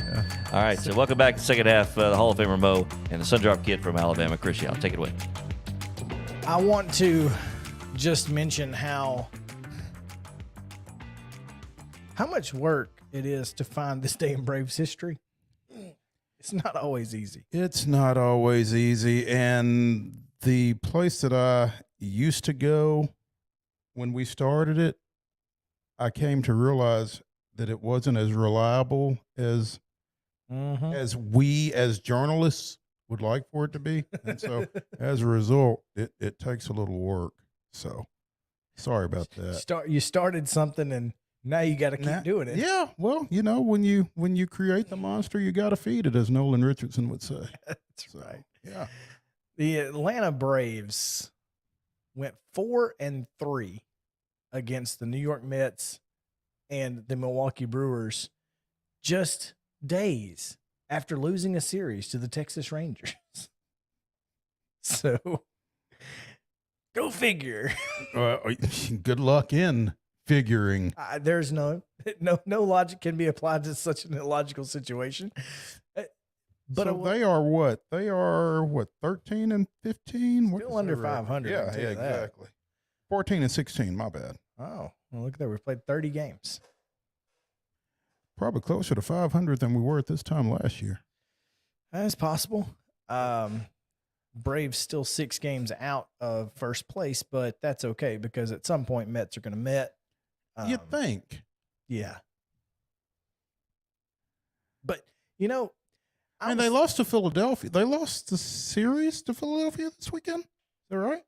All right, so welcome back to the second half. The Hall of Famer Mo and the Sundrop Kid from Alabama, Chris Yao. Take it away. I want to just mention how much work it is to find this day in Braves history. It's not always easy. It's not always easy. And the place that I used to go when we started it, I came to realize that it wasn't as reliable as we as journalists would like for it to be. And so as a result, it takes a little work. So sorry about that. You started something and now you got to keep doing it. Yeah. Well, you know, when you create the monster, you got to feed it, as Nolan Richardson would say. That's right. Yeah. The Atlanta Braves went 4-3 against the New York Mets and the Milwaukee Brewers just days after losing a series to the Texas Rangers. So, go figure. Good luck in figuring. There's no logic can be applied to such an illogical situation. But so they are what? They are what? 13 and 15. Still under 500. Yeah, exactly. 14 and 16. My bad. Oh, well, look there. We've played 30 games. Probably closer to 500 than we were at this time last year. That's possible. Braves still 6 games out of first place, but that's okay because at some point Mets are going to Met. You think? Yeah. But, you know, And they lost to Philadelphia. They lost the series to Philadelphia this weekend. Is that right?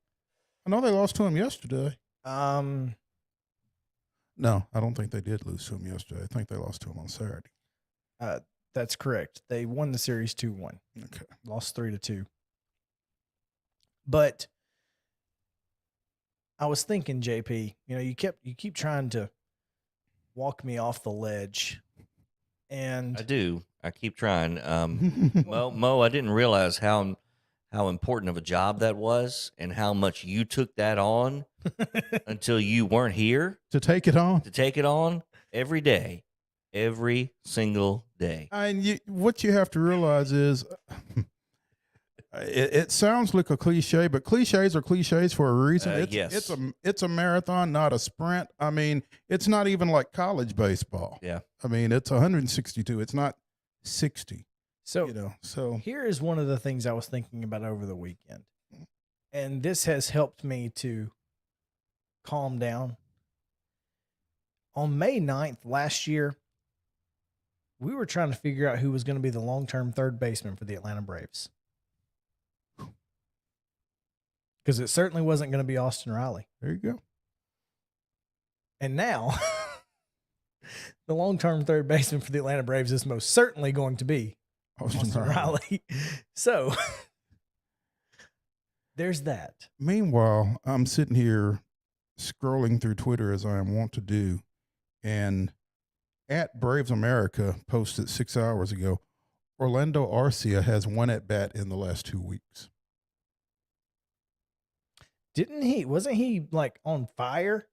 I know they lost to them yesterday. No, I don't think they did lose to them yesterday. I think they lost to them on Saturday. that's correct. They won the series 2-1. Okay. Lost 3-2. But I was thinking, JP, you keep trying to walk me off the ledge. And I do. I keep trying. Mo, I didn't realize how important of a job that was and how much you took that on until you weren't here To take it on? every day, every single day. And what you have to realize is it sounds like a cliche, but cliches are cliches for a reason. Yes. It's a marathon, not a sprint. I mean, it's not even like college baseball. Yeah. I mean, it's 162. It's not 60. So here is one of the things I was thinking about over the weekend. And this has helped me to calm down. On May 9th last year, we were trying to figure out who was going to be the long-term third baseman for the Atlanta Braves. Because it certainly wasn't going to be Austin Riley. There you go. And now, the long-term third baseman for the Atlanta Braves is most certainly going to be Austin Riley. So, there's that. Meanwhile, I'm sitting here scrolling through Twitter as I am wont to do, and at Braves America posted 6 hours ago, Orlando Arcia has 1 at bat in the last 2 weeks. Wasn't he like on fire?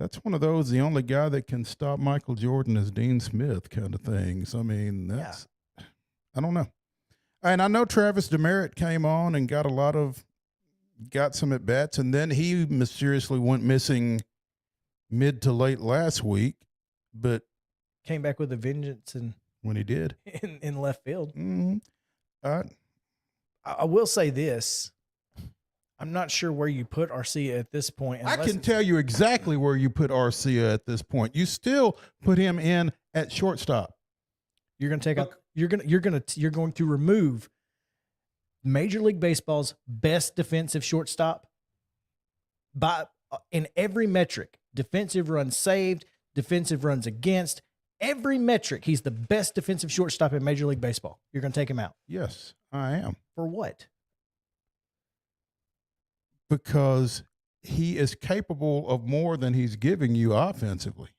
That's one of those, the only guy that can stop Michael Jordan is Dean Smith kind of things. I mean, I don't know. And I know Travis Demerit came on and got some at bats, and then he mysteriously went missing mid to late last week, but Came back with a vengeance and when he did in left field. mm-hmm. I will say this. I'm not sure where you put Arcia at this point. I can tell you exactly where you put Arcia at this point. You still put him in at shortstop. You're going to take out. You're going to remove Major League Baseball's best defensive shortstop in every metric: defensive runs saved, defensive runs against. Every metric, he's the best defensive shortstop in Major League Baseball. You're going to take him out. Yes, I am. For what? Because he is capable of more than he's giving you offensively.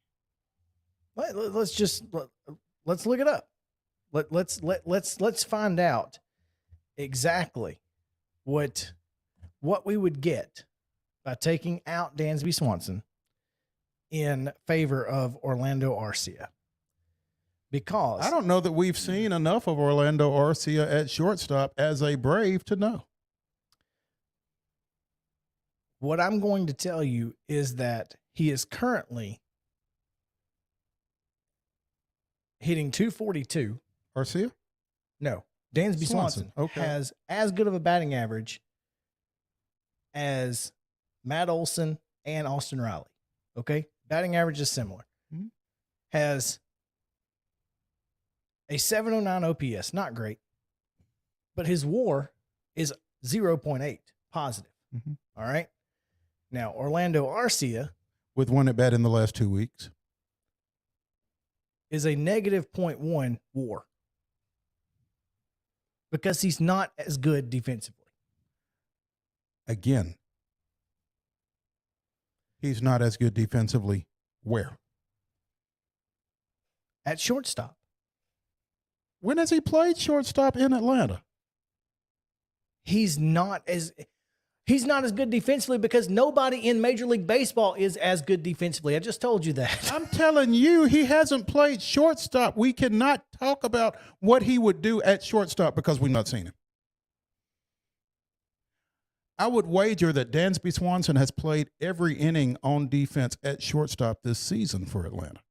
Let's look it up. Let's find out exactly what we would get by taking out Dansby Swanson in favor of Orlando Arcia. Because I don't know that we've seen enough of Orlando Arcia at shortstop as a Brave to know. What I'm going to tell you is that he is currently hitting .242. Arcia? No, Dansby Swanson Okay. has as good of a batting average as Matt Olson and Austin Riley. Okay? Batting average is similar. Mm-hmm. Has a 709 OPS, not great, but his WAR is 0.8 positive. Mm-hmm. All right? Now, Orlando Arcia With 1 at bat in the last 2 weeks. is a negative 0.1 WAR because he's not as good defensively. Again, he's not as good defensively. Where? At shortstop. When has he played shortstop in Atlanta? He's not as good defensively because nobody in Major League Baseball is as good defensively. I just told you that. I'm telling you, he hasn't played shortstop. We cannot talk about what he would do at shortstop because we've not seen him. I would wager that Dansby Swanson has played every inning on defense at shortstop this season for Atlanta.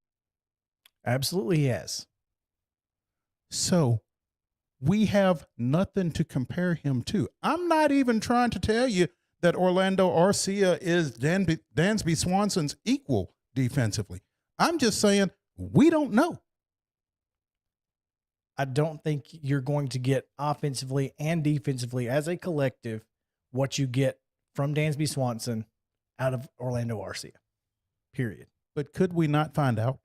Absolutely, he has. So We have nothing to compare him to. I'm not even trying to tell you that Orlando Arcia is Dansby Swanson's equal defensively. I'm just saying we don't know. I don't think you're going to get offensively and defensively as a collective what you get from Dansby Swanson out of Orlando Arcia. Period. But could we not find out?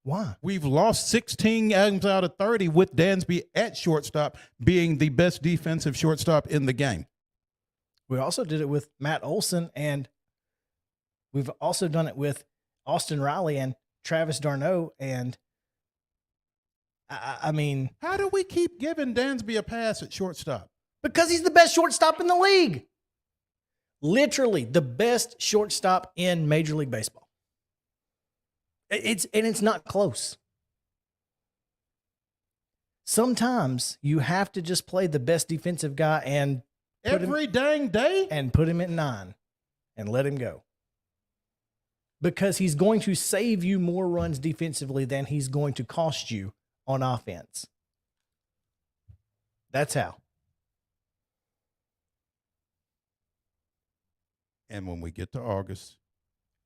Why? We've lost 16 games out of 30 with Dansby at shortstop being the best defensive shortstop in the game. We also did it with Matt Olson, and we've also done it with Austin Riley and Travis d'Arnaud. And I mean, how do we keep giving Dansby a pass at shortstop? Because he's the best shortstop in the league. Literally the best shortstop in Major League Baseball. It's not close. Sometimes you have to just play the best defensive guy and every dang day and put him at 9 and let him go. Because he's going to save you more runs defensively than he's going to cost you on offense. That's how. And when we get to August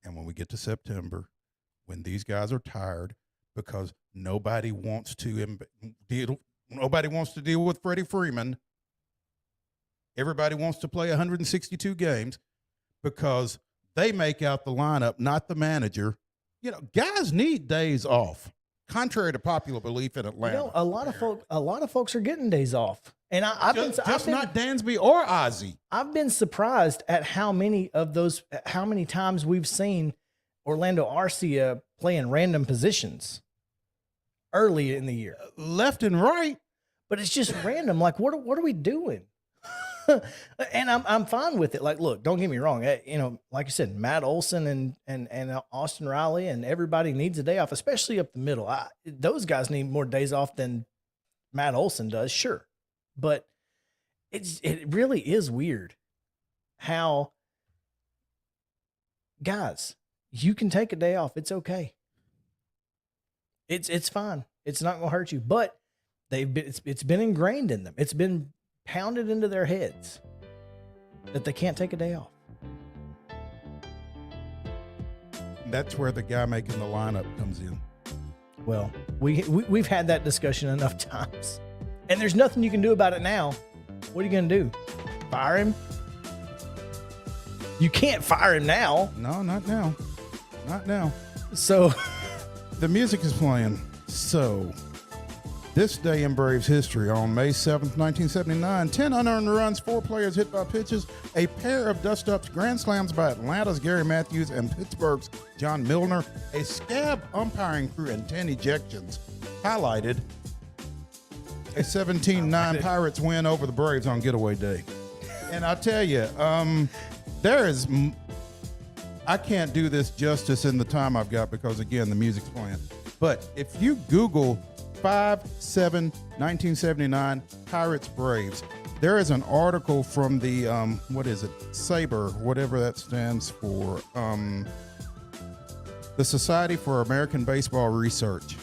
and when we get to September, when these guys are tired because nobody wants to deal with Freddie Freeman, everybody wants to play 162 games because they make out the lineup, not the manager. You know, guys need days off, contrary to popular belief in Atlanta. You know, a lot of folks are getting days off, and I've been not Dansby or Ozzie. I've been surprised at how many times we've seen Orlando Arcia playing random positions early in the year, left and right. But it's just random. Like, what are we doing? And I'm fine with it. Like, look, don't get me wrong. You know, like I said, Matt Olson and Austin Riley and everybody needs a day off, especially up the middle. Those guys need more days off than Matt Olson does, sure. But it really is weird how, guys, you can take a day off. It's okay. It's fine. It's not going to hurt you. But it's been ingrained in them. It's been pounded into their heads that they can't take a day off. That's where the guy making the lineup comes in. Well, we've had that discussion enough times, and there's nothing you can do about it now. What are you going to do? Fire him? You can't fire him now. No, not now. Not now. So the music is playing. So this day in Braves history, on May 7th, 1979, 10 unearned runs, 4 players hit by pitches, a pair of dust-ups, grand slams by Atlanta's Gary Matthews and Pittsburgh's John Milner, a scab umpiring crew, and 10 ejections highlighted a 17-9 Pirates win over the Braves on getaway day. And I tell you, I can't do this justice in the time I've got because, again, the music's playing. But if you Google 5/7/1979 Pirates Braves, there is an article from the SABR, whatever that stands for, the Society for American Baseball Research,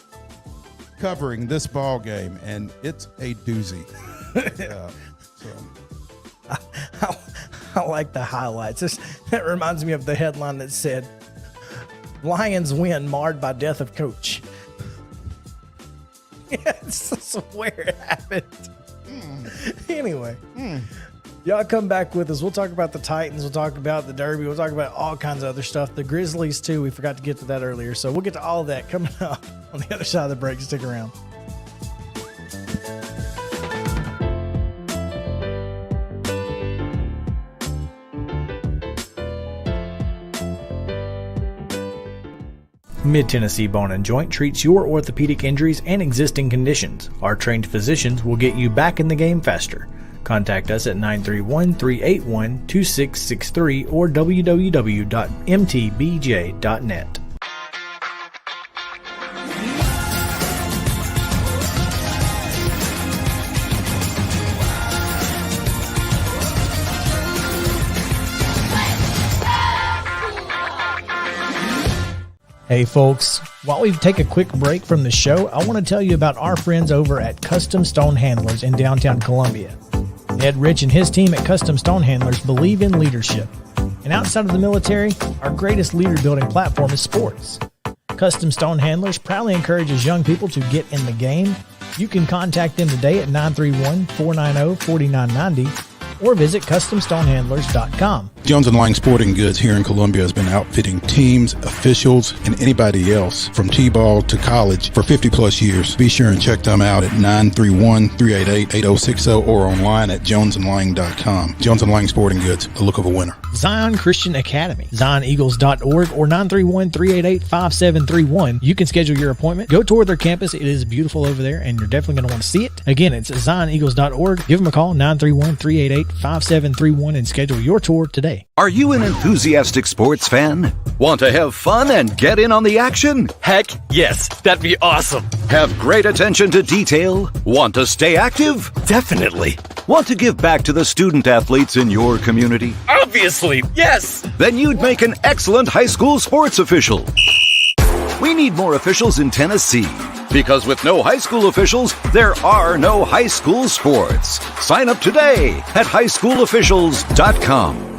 covering this ball game, and it's a doozy. Yeah, so. I like the highlights. That reminds me of the headline that said, "Lions win marred by death of coach." That's where it happened. Anyway, y'all come back with us. We'll talk about the Titans. We'll talk about the Derby. We'll talk about all kinds of other stuff. The Grizzlies, too. We forgot to get to that earlier. So we'll get to all of that coming up on the other side of the break. Stick around. Mid-Tennessee Bone and Joint treats your orthopedic injuries and existing conditions. Our trained physicians will get you back in the game faster. Contact us at 931-381-2663 or www.mtbj.net. Hey folks, while we take a quick break from the show, I want to tell you about our friends over at Custom Stone Handlers in downtown Columbia. Ed Rich and his team at Custom Stone Handlers believe in leadership. And outside of the military, our greatest leader building platform is sports. Custom Stone Handlers proudly encourages young people to get in the game. You can contact them today at 931-490-4990 or visit CustomStonehandlers.com. Jones & Lang Sporting Goods here in Columbia has been outfitting teams, officials, and anybody else from T-ball to college for 50-plus years. Be sure and check them out at 931-388-8060 or online at jonesandlang.com. Jones & Lang Sporting Goods, the look of a winner. Zion Christian Academy, ZionEagles.org or 931-388-5731. You can schedule your appointment. Go tour their campus. It is beautiful over there, and you're definitely going to want to see it. Again, it's ZionEagles.org. Give them a call, 931-388-5731, and schedule your tour today. Are you an enthusiastic sports fan? Want to have fun and get in on the action? Heck yes, that'd be awesome. Have great attention to detail? Want to stay active? Definitely. Want to give back to the student athletes in your community? Obviously, yes. Then you'd make an excellent high school sports official. We need more officials in Tennessee. Because with no high school officials, there are no high school sports. Sign up today at highschoolofficials.com.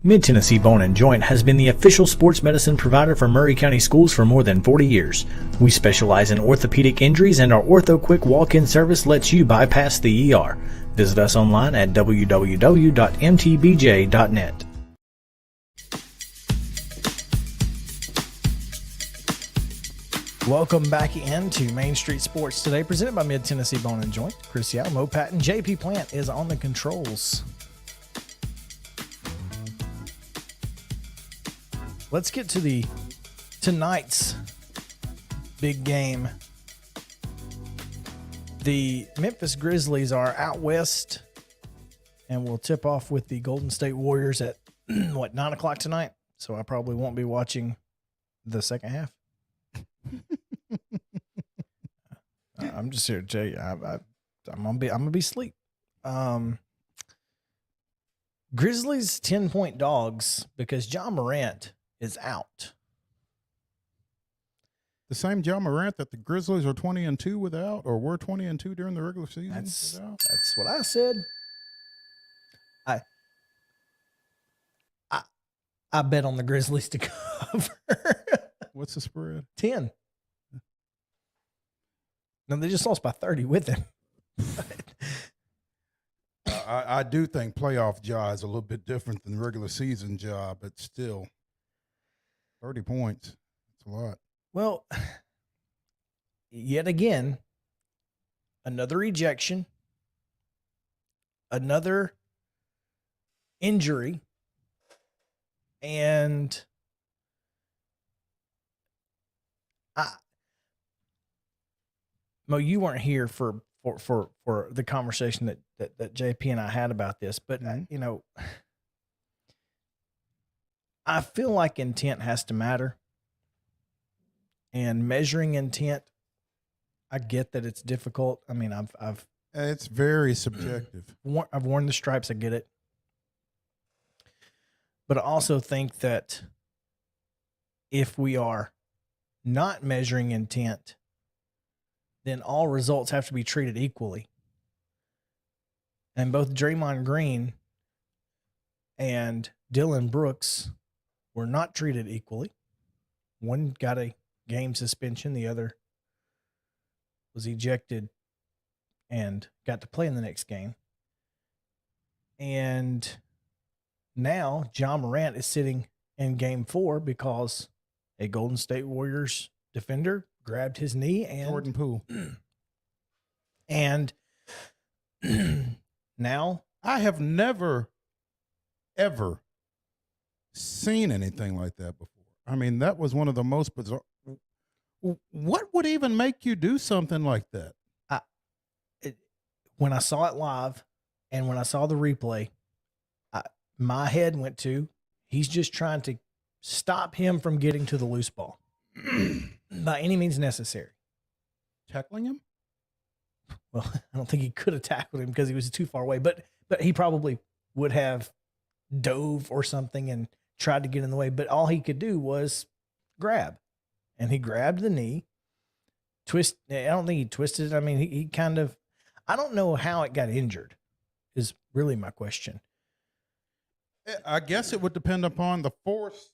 Mid-Tennessee Bone & Joint has been the official sports medicine provider for Murray County Schools for more than 40 years. We specialize in orthopedic injuries, and our Ortho Quick walk-in service lets you bypass the ER. Visit us online at www.mtbj.net. Welcome back into Main Street Sports Today, presented by Mid-Tennessee Bone & Joint. Chris Yao, Mo Patton, JP Plant is on the controls. Let's get to tonight's big game. The Memphis Grizzlies are out west, and we'll tip off with the Golden State Warriors at 9 o'clock tonight. So I probably won't be watching the second half. I'm just here to tell you, I'm gonna be asleep. Grizzlies 10-point dogs because John Morant is out. The same John Morant that the Grizzlies are 20-2 without, or were 20-2 during the regular season. That's what I said. I bet on the Grizzlies to cover. What's the spread? 10. No, they just lost by 30 with him. I do think playoff Ja is a little bit different than regular season Ja, but still, 30 points. That's a lot. Well, yet again, another ejection, another injury, and Mo, you weren't here for the conversation that JP and I had about this, but you know, I feel like intent has to matter, and measuring intent, I get that it's difficult. I mean, It's very subjective. I've worn the stripes. I get it, but I also think that if we are not measuring intent, then all results have to be treated equally. And both Draymond Green and Dylan Brooks were not treated equally. One got a game suspension. The other was ejected and got to play in the next game. And now John Morant is sitting in game 4 because a Golden State Warriors defender grabbed his knee and Jordan Poole. And now I have never, ever seen anything like that before. I mean, that was one of the most bizarre. What would even make you do something like that? When I saw it live and when I saw the replay, my head went to, he's just trying to stop him from getting to the loose ball by any means necessary. Tackling him? Well, I don't think he could have tackled him because he was too far away, but he probably would have dove or something and tried to get in the way. But all he could do was grab. and he grabbed the knee. I don't think he twisted it. I mean, he kind of, I don't know how it got injured is really my question. I guess it would depend upon the force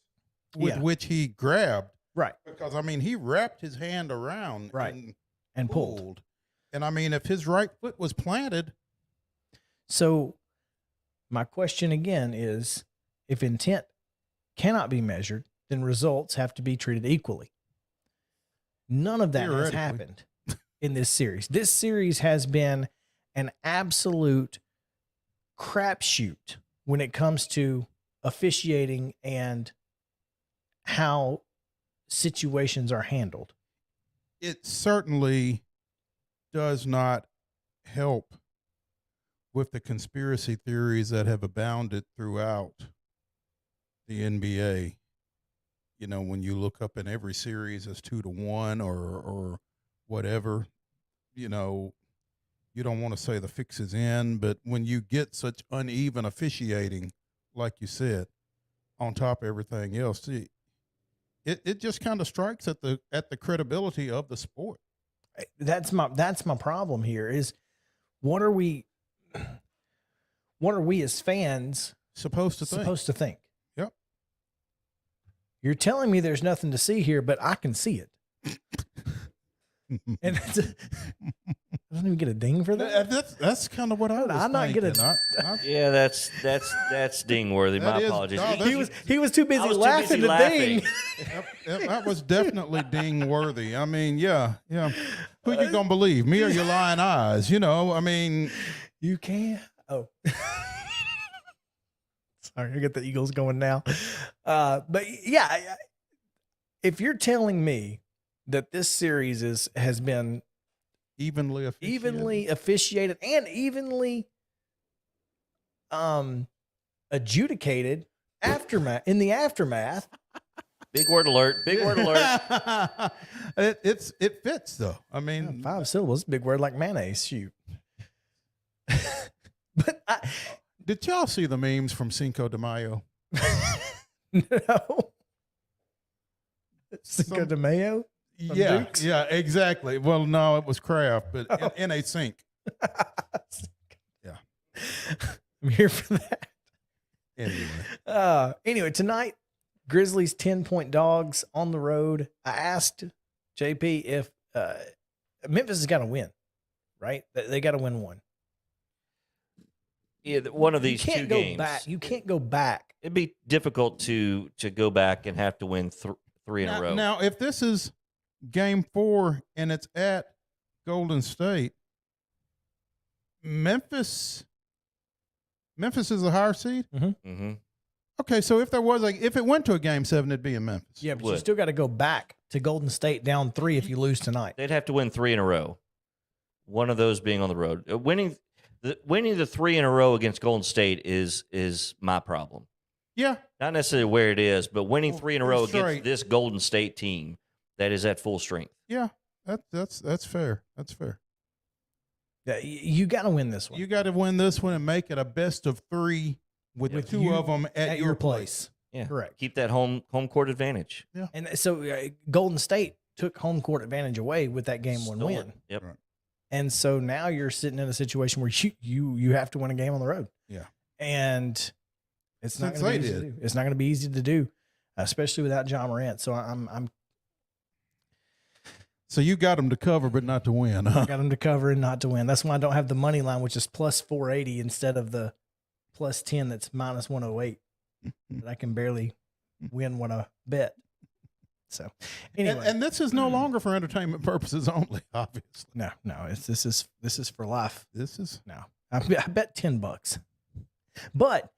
with which he grabbed. Right. Because, I mean, he wrapped his hand around and pulled. And, I mean, if his right foot was planted. So my question again is, if intent cannot be measured, then results have to be treated equally. None of that has happened in this series. This series has been an absolute crapshoot when it comes to officiating and how situations are handled. It certainly does not help with the conspiracy theories that have abounded throughout the NBA. You know, when you look up in every series as 2-1 or whatever, you know, you don't want to say the fix is in, but when you get such uneven officiating, like you said, on top of everything else, it just kind of strikes at the credibility of the sport. That's my problem here is what are we as fans supposed to think? Yep. You're telling me there's nothing to see here, but I can see it. And I don't even get a ding for that. That's kind of what I was I'm not thinking. gonna. Yeah, that's ding worthy. My apologies. He was too busy laughing to ding. That was definitely ding worthy. I mean, yeah. Who you gonna believe, me or your lying eyes? You know, I mean, you can't. Oh, sorry, I got the Eagles going now. But yeah, if you're telling me that this series has been evenly officiated and evenly adjudicated in the aftermath. Big word alert. Big word alert. It fits though. I mean, 5 syllables, big word like mayonnaise. Shoot. But did y'all see the memes from Cinco de Mayo? No. Cinco de Mayo? Yeah, yeah, exactly. Well, no, it was Kraft, but in a sink. Yeah. I'm here for that. Anyway. Anyway, tonight, Grizzlies 10-point dogs on the road. I asked JP if Memphis has got to win, right? They got to win one. Yeah, one of these two games. You can't go back. It'd be difficult to go back and have to win three in a row. Now, if this is Game 4 and it's at Golden State, Memphis is a higher seed. Mm-hmm. Mm-hmm. Okay, so if it went to a Game 7, it'd be in Memphis. Yeah, but you still got to go back to Golden State down 3 if you lose tonight. They'd have to win 3 in a row. One of those being on the road. Winning the 3 in a row against Golden State is my problem. Yeah, not necessarily where it is, but winning 3 in a row against this Golden State team that is at full strength. Yeah, that's fair. That's fair. Yeah, you got to win this one. You got to win this one and make it a best of 3 with 2 of them at your place. Yeah, correct. Keep that home court advantage. Yeah, and so Golden State took home court advantage away with that game 1 win. Yep. Right. And so now you're sitting in a situation where you have to win a game on the road. Yeah, and it's not going to be easy to do. It's not going to be easy to do, especially without Ja Morant. So I'm. So you got them to cover, but not to win. Huh? Got them to cover and not to win. That's why I don't have the money line, which is plus 480 instead of the plus 10 that's minus 108. That I can barely win when I bet. So anyway, and this is no longer for entertainment purposes only. Obviously, no. This is for life. This is no. I bet $10, but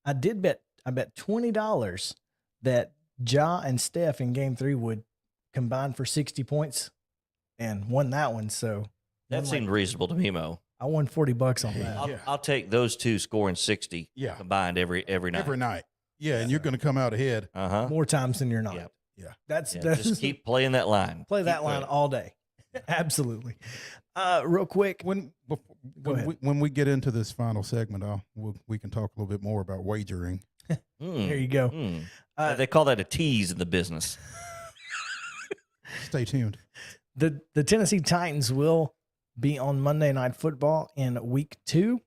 I bet $20 that Ja and Steph in Game 3 would combine for 60 points, and won that one. So that seemed reasonable to me, Mo. I won $40 on that. I'll take those two scoring 60 combined every night. Every night. Yeah, and you're going to come out ahead. More times than you're not. Yeah. That's just keep playing that line. Play that line all day. Absolutely. Real quick, when we get into this final segment, we can talk a little bit more about wagering. There you go. They call that a tease in the business. Stay tuned. The Tennessee Titans will be on Monday Night Football in Week 2,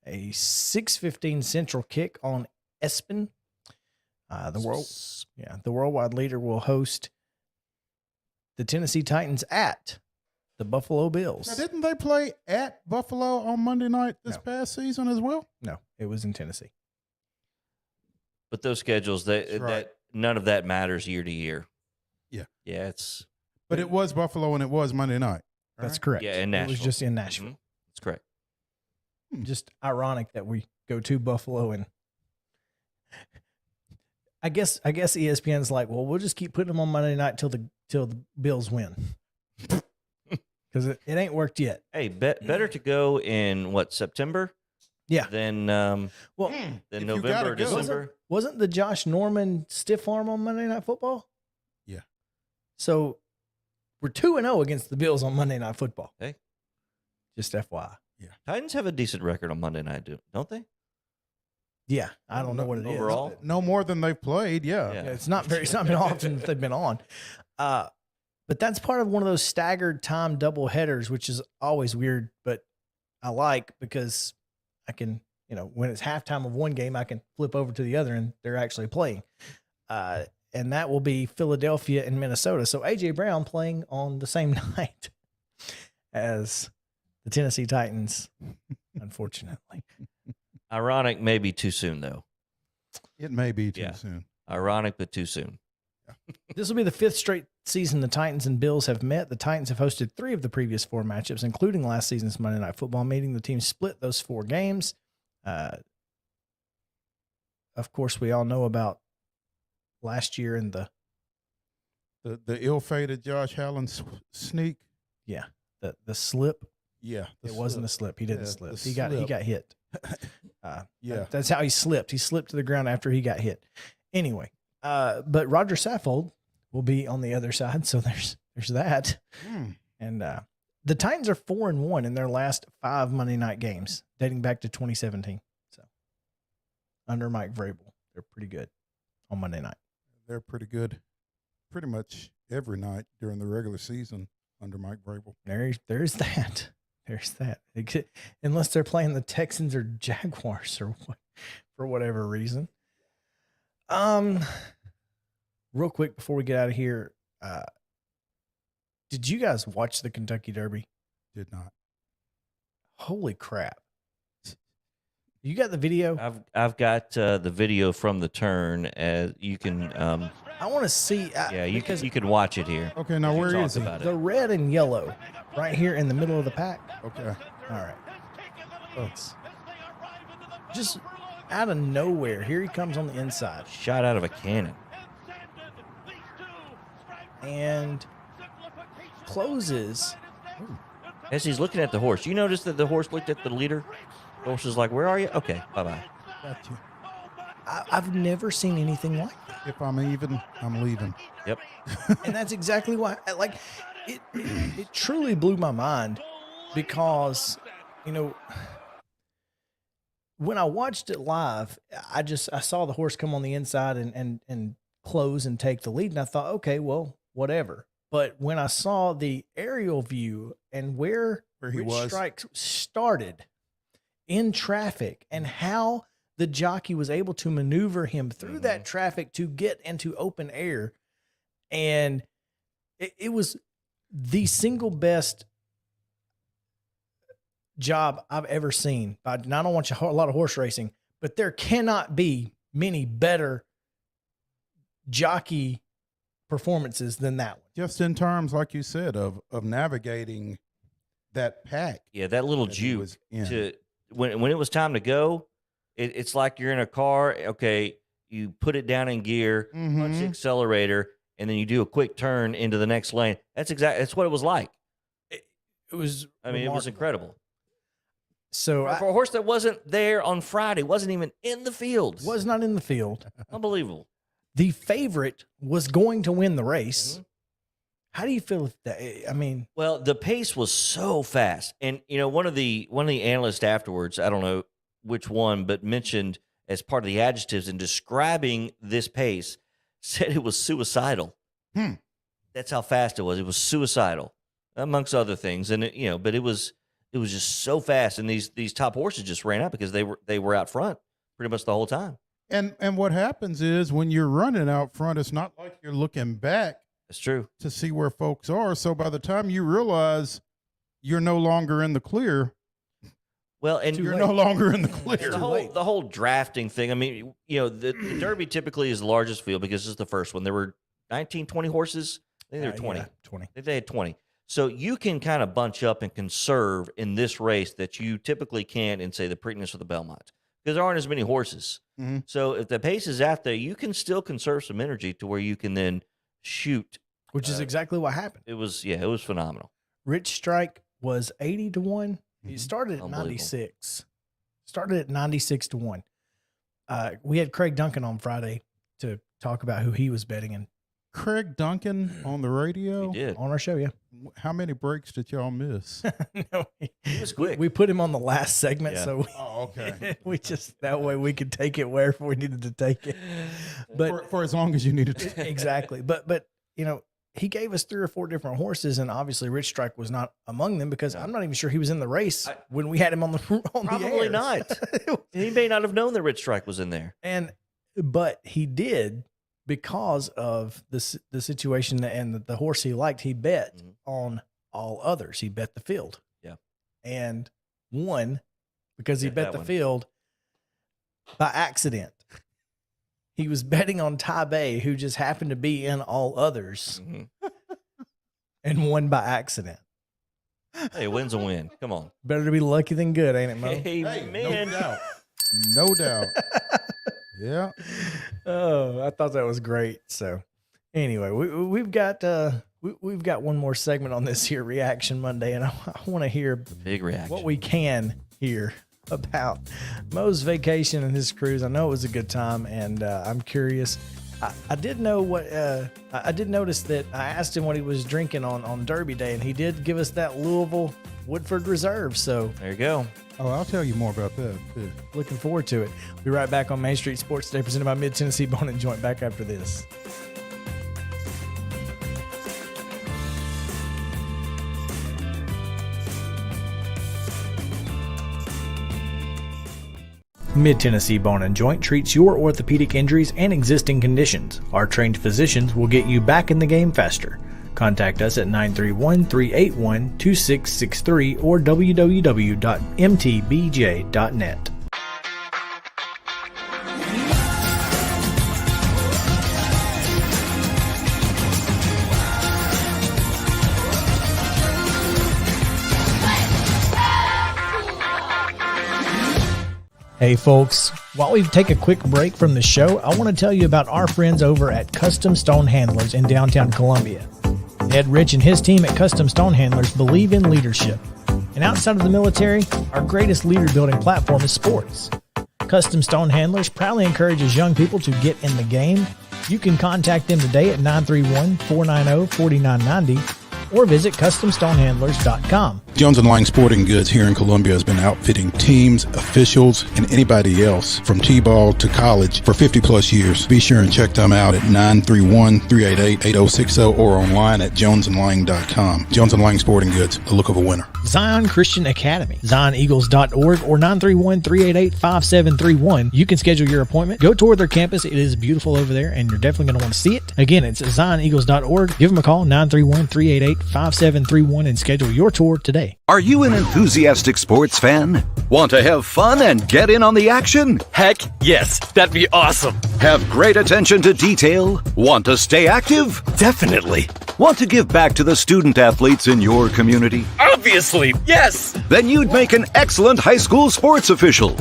a 6:15 Central kick on ESPN. The worldwide leader will host the Tennessee Titans at the Buffalo Bills. Now, didn't they play at Buffalo on Monday night this past season as well? No, it was in Tennessee. But those schedules, that none of that matters year to year. Yeah. Yeah, it's. But it was Buffalo and it was Monday night. That's correct. Yeah, in Nashville. It was just in Nashville. Mhm. That's correct. Just ironic that we go to Buffalo, and I guess ESPN's like, well, we'll just keep putting them on Monday night till the Bills win, because it ain't worked yet. Hey, better to go in September? Yeah. Than Well, than November or December. wasn't the Josh Norman stiff arm on Monday Night Football? Yeah. So we're 2-0 against the Bills on Monday Night Football. Hey. Just FYI. Titans have a decent record on Monday night, don't they? Yeah, I don't know what it is overall. No more than they've played. Yeah. Yeah. It's not been often that they've been on. But that's part of one of those staggered time double headers, which is always weird, but I like, because I can, when it's halftime of one game, I can flip over to the other and they're actually playing. And that will be Philadelphia and Minnesota. So A.J. Brown playing on the same night as the Tennessee Titans, unfortunately. Ironic, maybe too soon, though. It may be too soon. Ironic, but too soon. This will be the 5th straight season the Titans and Bills have met. The Titans have hosted 3 of the previous 4 matchups, including last season's Monday Night Football meeting. The team split those 4 games. Of course, we all know about last year in the ill-fated Josh Allen sneak. Yeah, the slip. Yeah, it wasn't a slip. He didn't slip. He got hit. Yeah, that's how he slipped. He slipped to the ground after he got hit. Anyway, but Roger Saffold will be on the other side, so there's that. And the Titans are 4-1 in their last 5 Monday night games, dating back to 2017. So under Mike Vrabel, they're pretty good on Monday night. They're pretty good, pretty much every night during the regular season under Mike Vrabel. There's that. There's that. Unless they're playing the Texans or Jaguars or for whatever reason. Real quick before we get out of here, did you guys watch the Kentucky Derby? Did not. Holy crap! You got the video? I've got the video from the turn. As you can. I want to see. You can watch it here. Okay, now where is it? The red and yellow, right here in the middle of the pack. Okay. All right. It's just out of nowhere. Here he comes on the inside. Shot out of a cannon. And closes. As he's looking at the horse, you notice that the horse looked at the leader? The horse is like, "Where are you?" Okay, bye-bye. Got you. I've never seen anything like that. If I'm even, I'm leaving. Yep. And that's exactly why, it truly blew my mind, because, when I watched it live, I saw the horse come on the inside and close and take the lead. And I thought, okay, well, whatever. But when I saw the aerial view and where he was, Strike started in traffic and how the jockey was able to maneuver him through that traffic to get into open air. And it was the single best job I've ever seen. I don't watch a lot of horse racing, but there cannot be many better jockey performances than that one. Just in terms, like you said, of navigating that pack. Yeah, that little juke. When it was time to go, it's like you're in a car. Okay, you put it down in gear, punch the accelerator, and then you do a quick turn into the next lane. That's what it was like. It was. It was incredible. So for a horse that wasn't there on Friday, wasn't even in the field. Was not in the field. Unbelievable. The favorite was going to win the race. How do you feel if that? Well, the pace was so fast, and one of the analysts afterwards, I don't know which one, but mentioned as part of the adjectives in describing this pace, said it was suicidal. That's how fast it was. It was suicidal, amongst other things. And but it was just so fast. And these top horses just ran out because they were out front pretty much the whole time. And what happens is when you're running out front, it's not like you're looking back. That's true. To see where folks are. So by the time you realize you're no longer in the clear, well, and you're no longer in the clear. The whole drafting thing. I mean, the Derby typically is the largest field because it's the first one. There were 19, 20 horses. I think there were 20. Yeah, 20. I think they had 20. So you can kind of bunch up and conserve in this race that you typically can't in, say, the Preakness or the Belmont, because there aren't as many horses. Mm-hmm. So if the pace is out there, you can still conserve some energy to where you can then shoot. Which is exactly what happened. It was phenomenal. Rich Strike was 80 to 1. He started at 96. Started at 96 to 1. We had Craig Duncan on Friday to talk about who he was betting in. Craig Duncan on the radio? We did. On our show, yeah. How many breaks did y'all miss? No, He was quick. we put him on the last segment, Yeah. so okay. we just that way we could take it wherever we needed to take it. But For as long as you needed to. exactly. But he gave us 3 or 4 different horses, and obviously Rich Strike was not among them because I'm not even sure he was in the race when we had him on the Probably air. not. He may not have known that Rich Strike was in there. But he did because of the situation and the horse he liked. He bet on all others. He bet the field. Yeah. And won because he Bet bet that the one. field by accident. He was betting on Ty Bay, who just happened to be in all others, and won by accident. Hey, a win's a win. Come on. Better to be lucky than good, ain't it, Mo? Hey, man. No doubt. No doubt. Yeah. Oh, I thought that was great. So, anyway, we've got one more segment on this here Reaction Monday, and I want to hear Big reaction. what we can hear about Mo's vacation and his cruise. I know it was a good time, and I'm curious. I did know what I did notice that I asked him what he was drinking on Derby Day, and he did give us that Louisville Woodford Reserve. So There you go. Oh, I'll tell you more about that too. looking forward to it. Be right back on Main Street Sports Today, presented by Mid Tennessee Bone and Joint. Back after this. Mid Tennessee Bone and Joint treats your orthopedic injuries and existing conditions. Our trained physicians will get you back in the game faster. Contact us at 931-381-2663 or www.mtbj.net. Hey folks, while we take a quick break from the show, I want to tell you about our friends over at Custom Stone Handlers in downtown Columbia. Ed Rich and his team at Custom Stone Handlers believe in leadership. And outside of the military, our greatest leader building platform is sports. Custom Stone Handlers proudly encourages young people to get in the game. You can contact them today at 931-490-4990 or visit CustomStonehandlers.com. Jones & Lang Sporting Goods here in Columbia has been outfitting teams, officials, and anybody else from T-ball to college for 50 plus years. Be sure and check them out at 931-388-8060 or online at jonesandlang.com. Jones & Lang Sporting Goods, the look of a winner. Zion Christian Academy, ZionEagles.org or 931-388-5731. You can schedule your appointment. Go tour their campus. It is beautiful over there, and you're definitely going to want to see it. Again, it's ZionEagles.org. Give them a call, 931-388-5731, and schedule your tour today. Are you an enthusiastic sports fan? Want to have fun and get in on the action? Heck yes, that'd be awesome. Have great attention to detail? Want to stay active? Definitely. Want to give back to the student athletes in your community? Obviously, yes. Then you'd make an excellent high school sports official.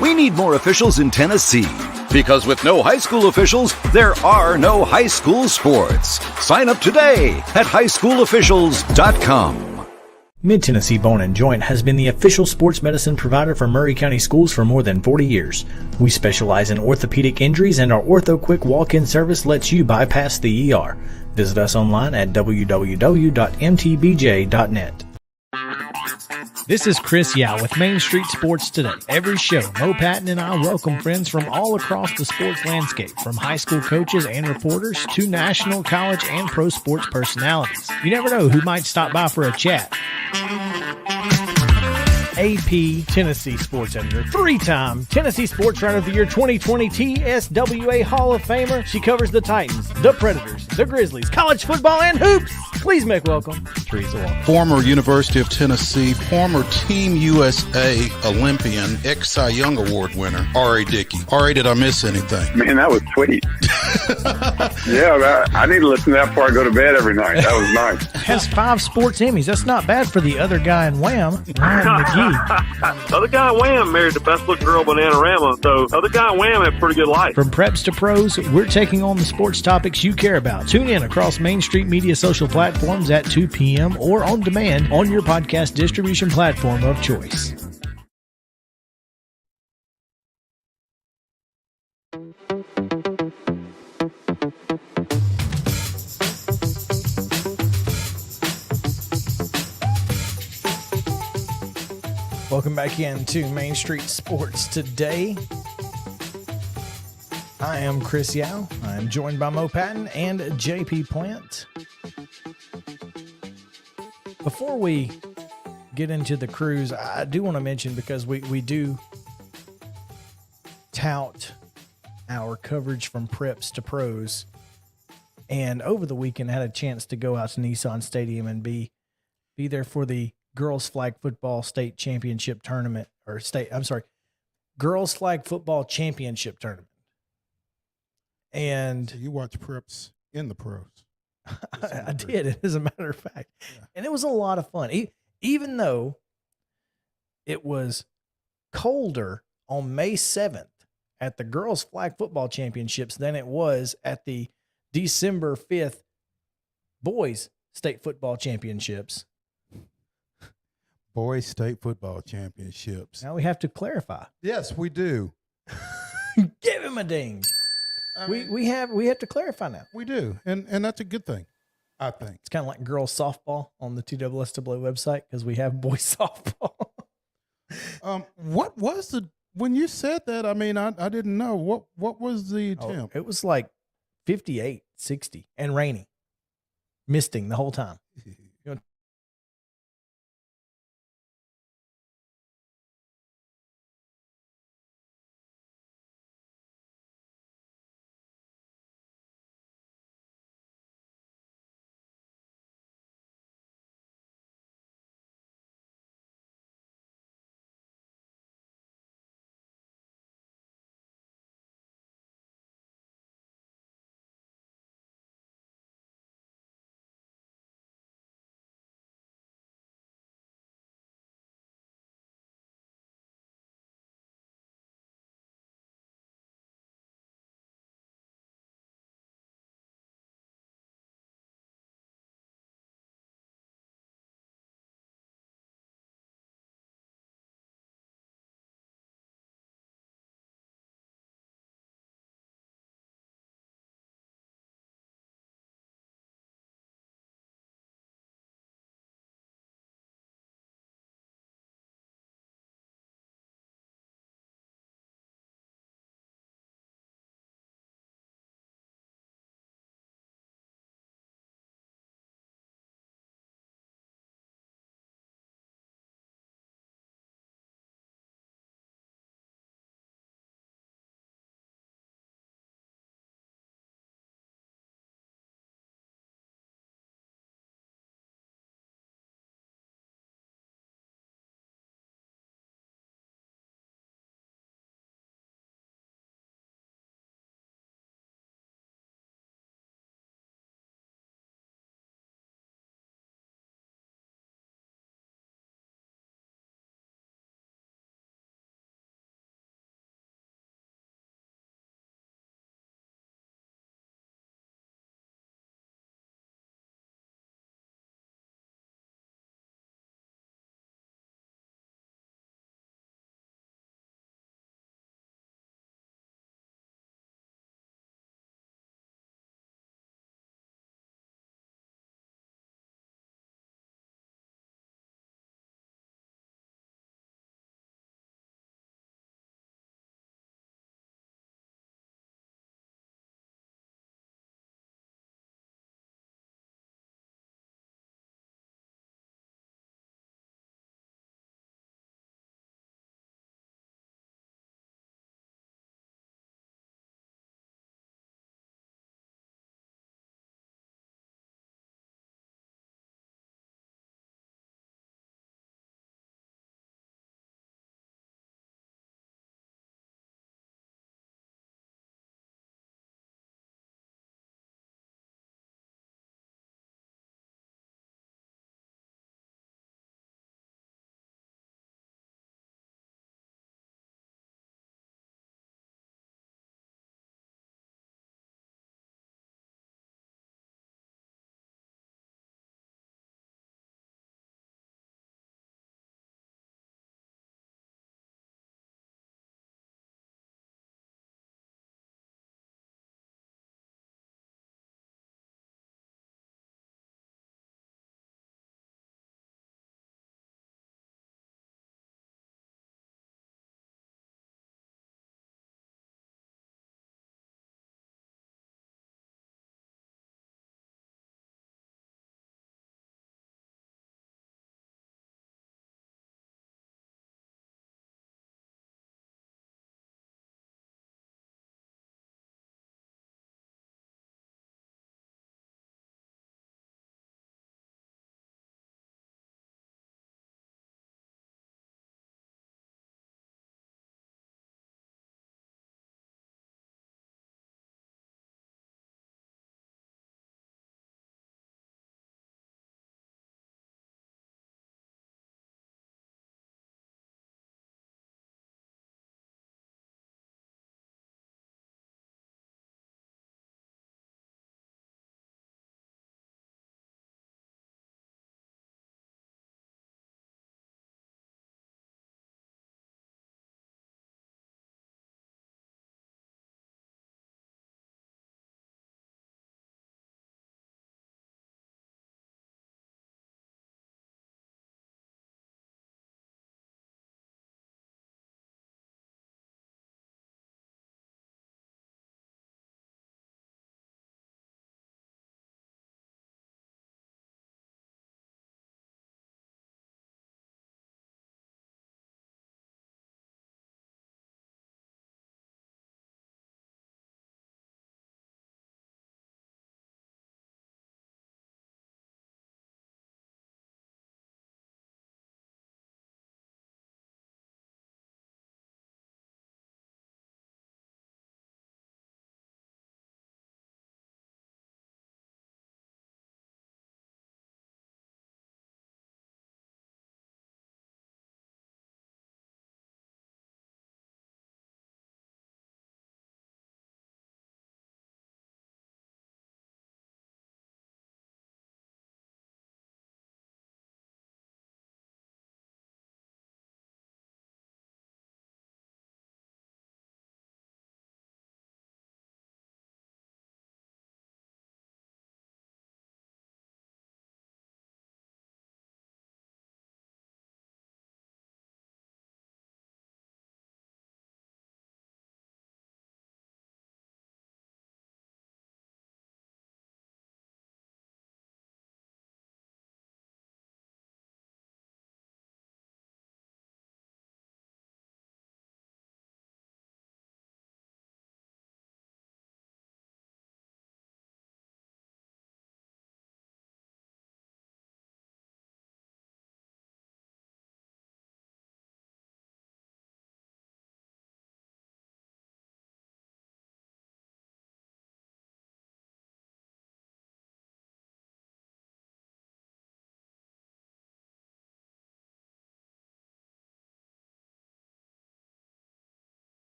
We need more officials in Tennessee, because with no high school officials, there are no high school sports. Sign up today at highschoolofficials.com. Mid-Tennessee Bone and Joint has been the official sports medicine provider for Murray County Schools for more than 40 years. We specialize in orthopedic injuries, and our Ortho Quick walk-in service lets you bypass the ER. Visit us online at www.mtbj.net. This is Chris Yao with Main Street Sports Today. Every show, Mo Patton and I welcome friends from all across the sports landscape, from high school coaches and reporters to national, college, and pro sports personalities. You never know who might stop by for a chat. AP Tennessee sports editor, three-time Tennessee Sports Writer of the Year 2020 TSWA Hall of Famer. She covers the Titans, the Predators, the Grizzlies, college football, and hoops. Please make welcome Teresa Walker. Former University of Tennessee, former Team USA Olympian, ex-Cy Young Award winner, R.A. Dickey. R.A., did I miss anything? Man, that was sweet. Yeah, I need to listen to that before I go to bed every night. That was nice. Has 5 sports Emmys. That's not bad for the other guy in Wham, Ryan McGee. Other guy in Wham married the best looking girl, Bananarama, so other guy in Wham had a pretty good life. From preps to pros, we're taking on the sports topics you care about. Tune in across Main Street Media social platforms at 2 p.m. or on demand on your podcast distribution platform of choice. Welcome back into Main Street Sports Today. I am Chris Yao. I'm joined by Mo Patton and JP Plant. Before we get into the cruise, I do want to mention, because we do tout our coverage from preps to pros, and over the weekend I had a chance to go out to Nissan Stadium and be there for the girls flag football state championship tournament, girls flag football championship tournament. And So you watch preps in the pros. I did, as a matter of fact. Yeah. And it was a lot of fun. Even though it was colder on May 7th at the girls flag football championships than it was at the December 5th boys state football championships. Boys state football championships. Now we have to clarify. Yes, we do. Give him a ding. We have to clarify now. We do, and that's a good thing, I think. It's kind of like girls softball on the TSSAA website, because we have boys softball. What was when you said that? I mean, I didn't know what was the temp. It was like 58, 60, and rainy, misting the whole time.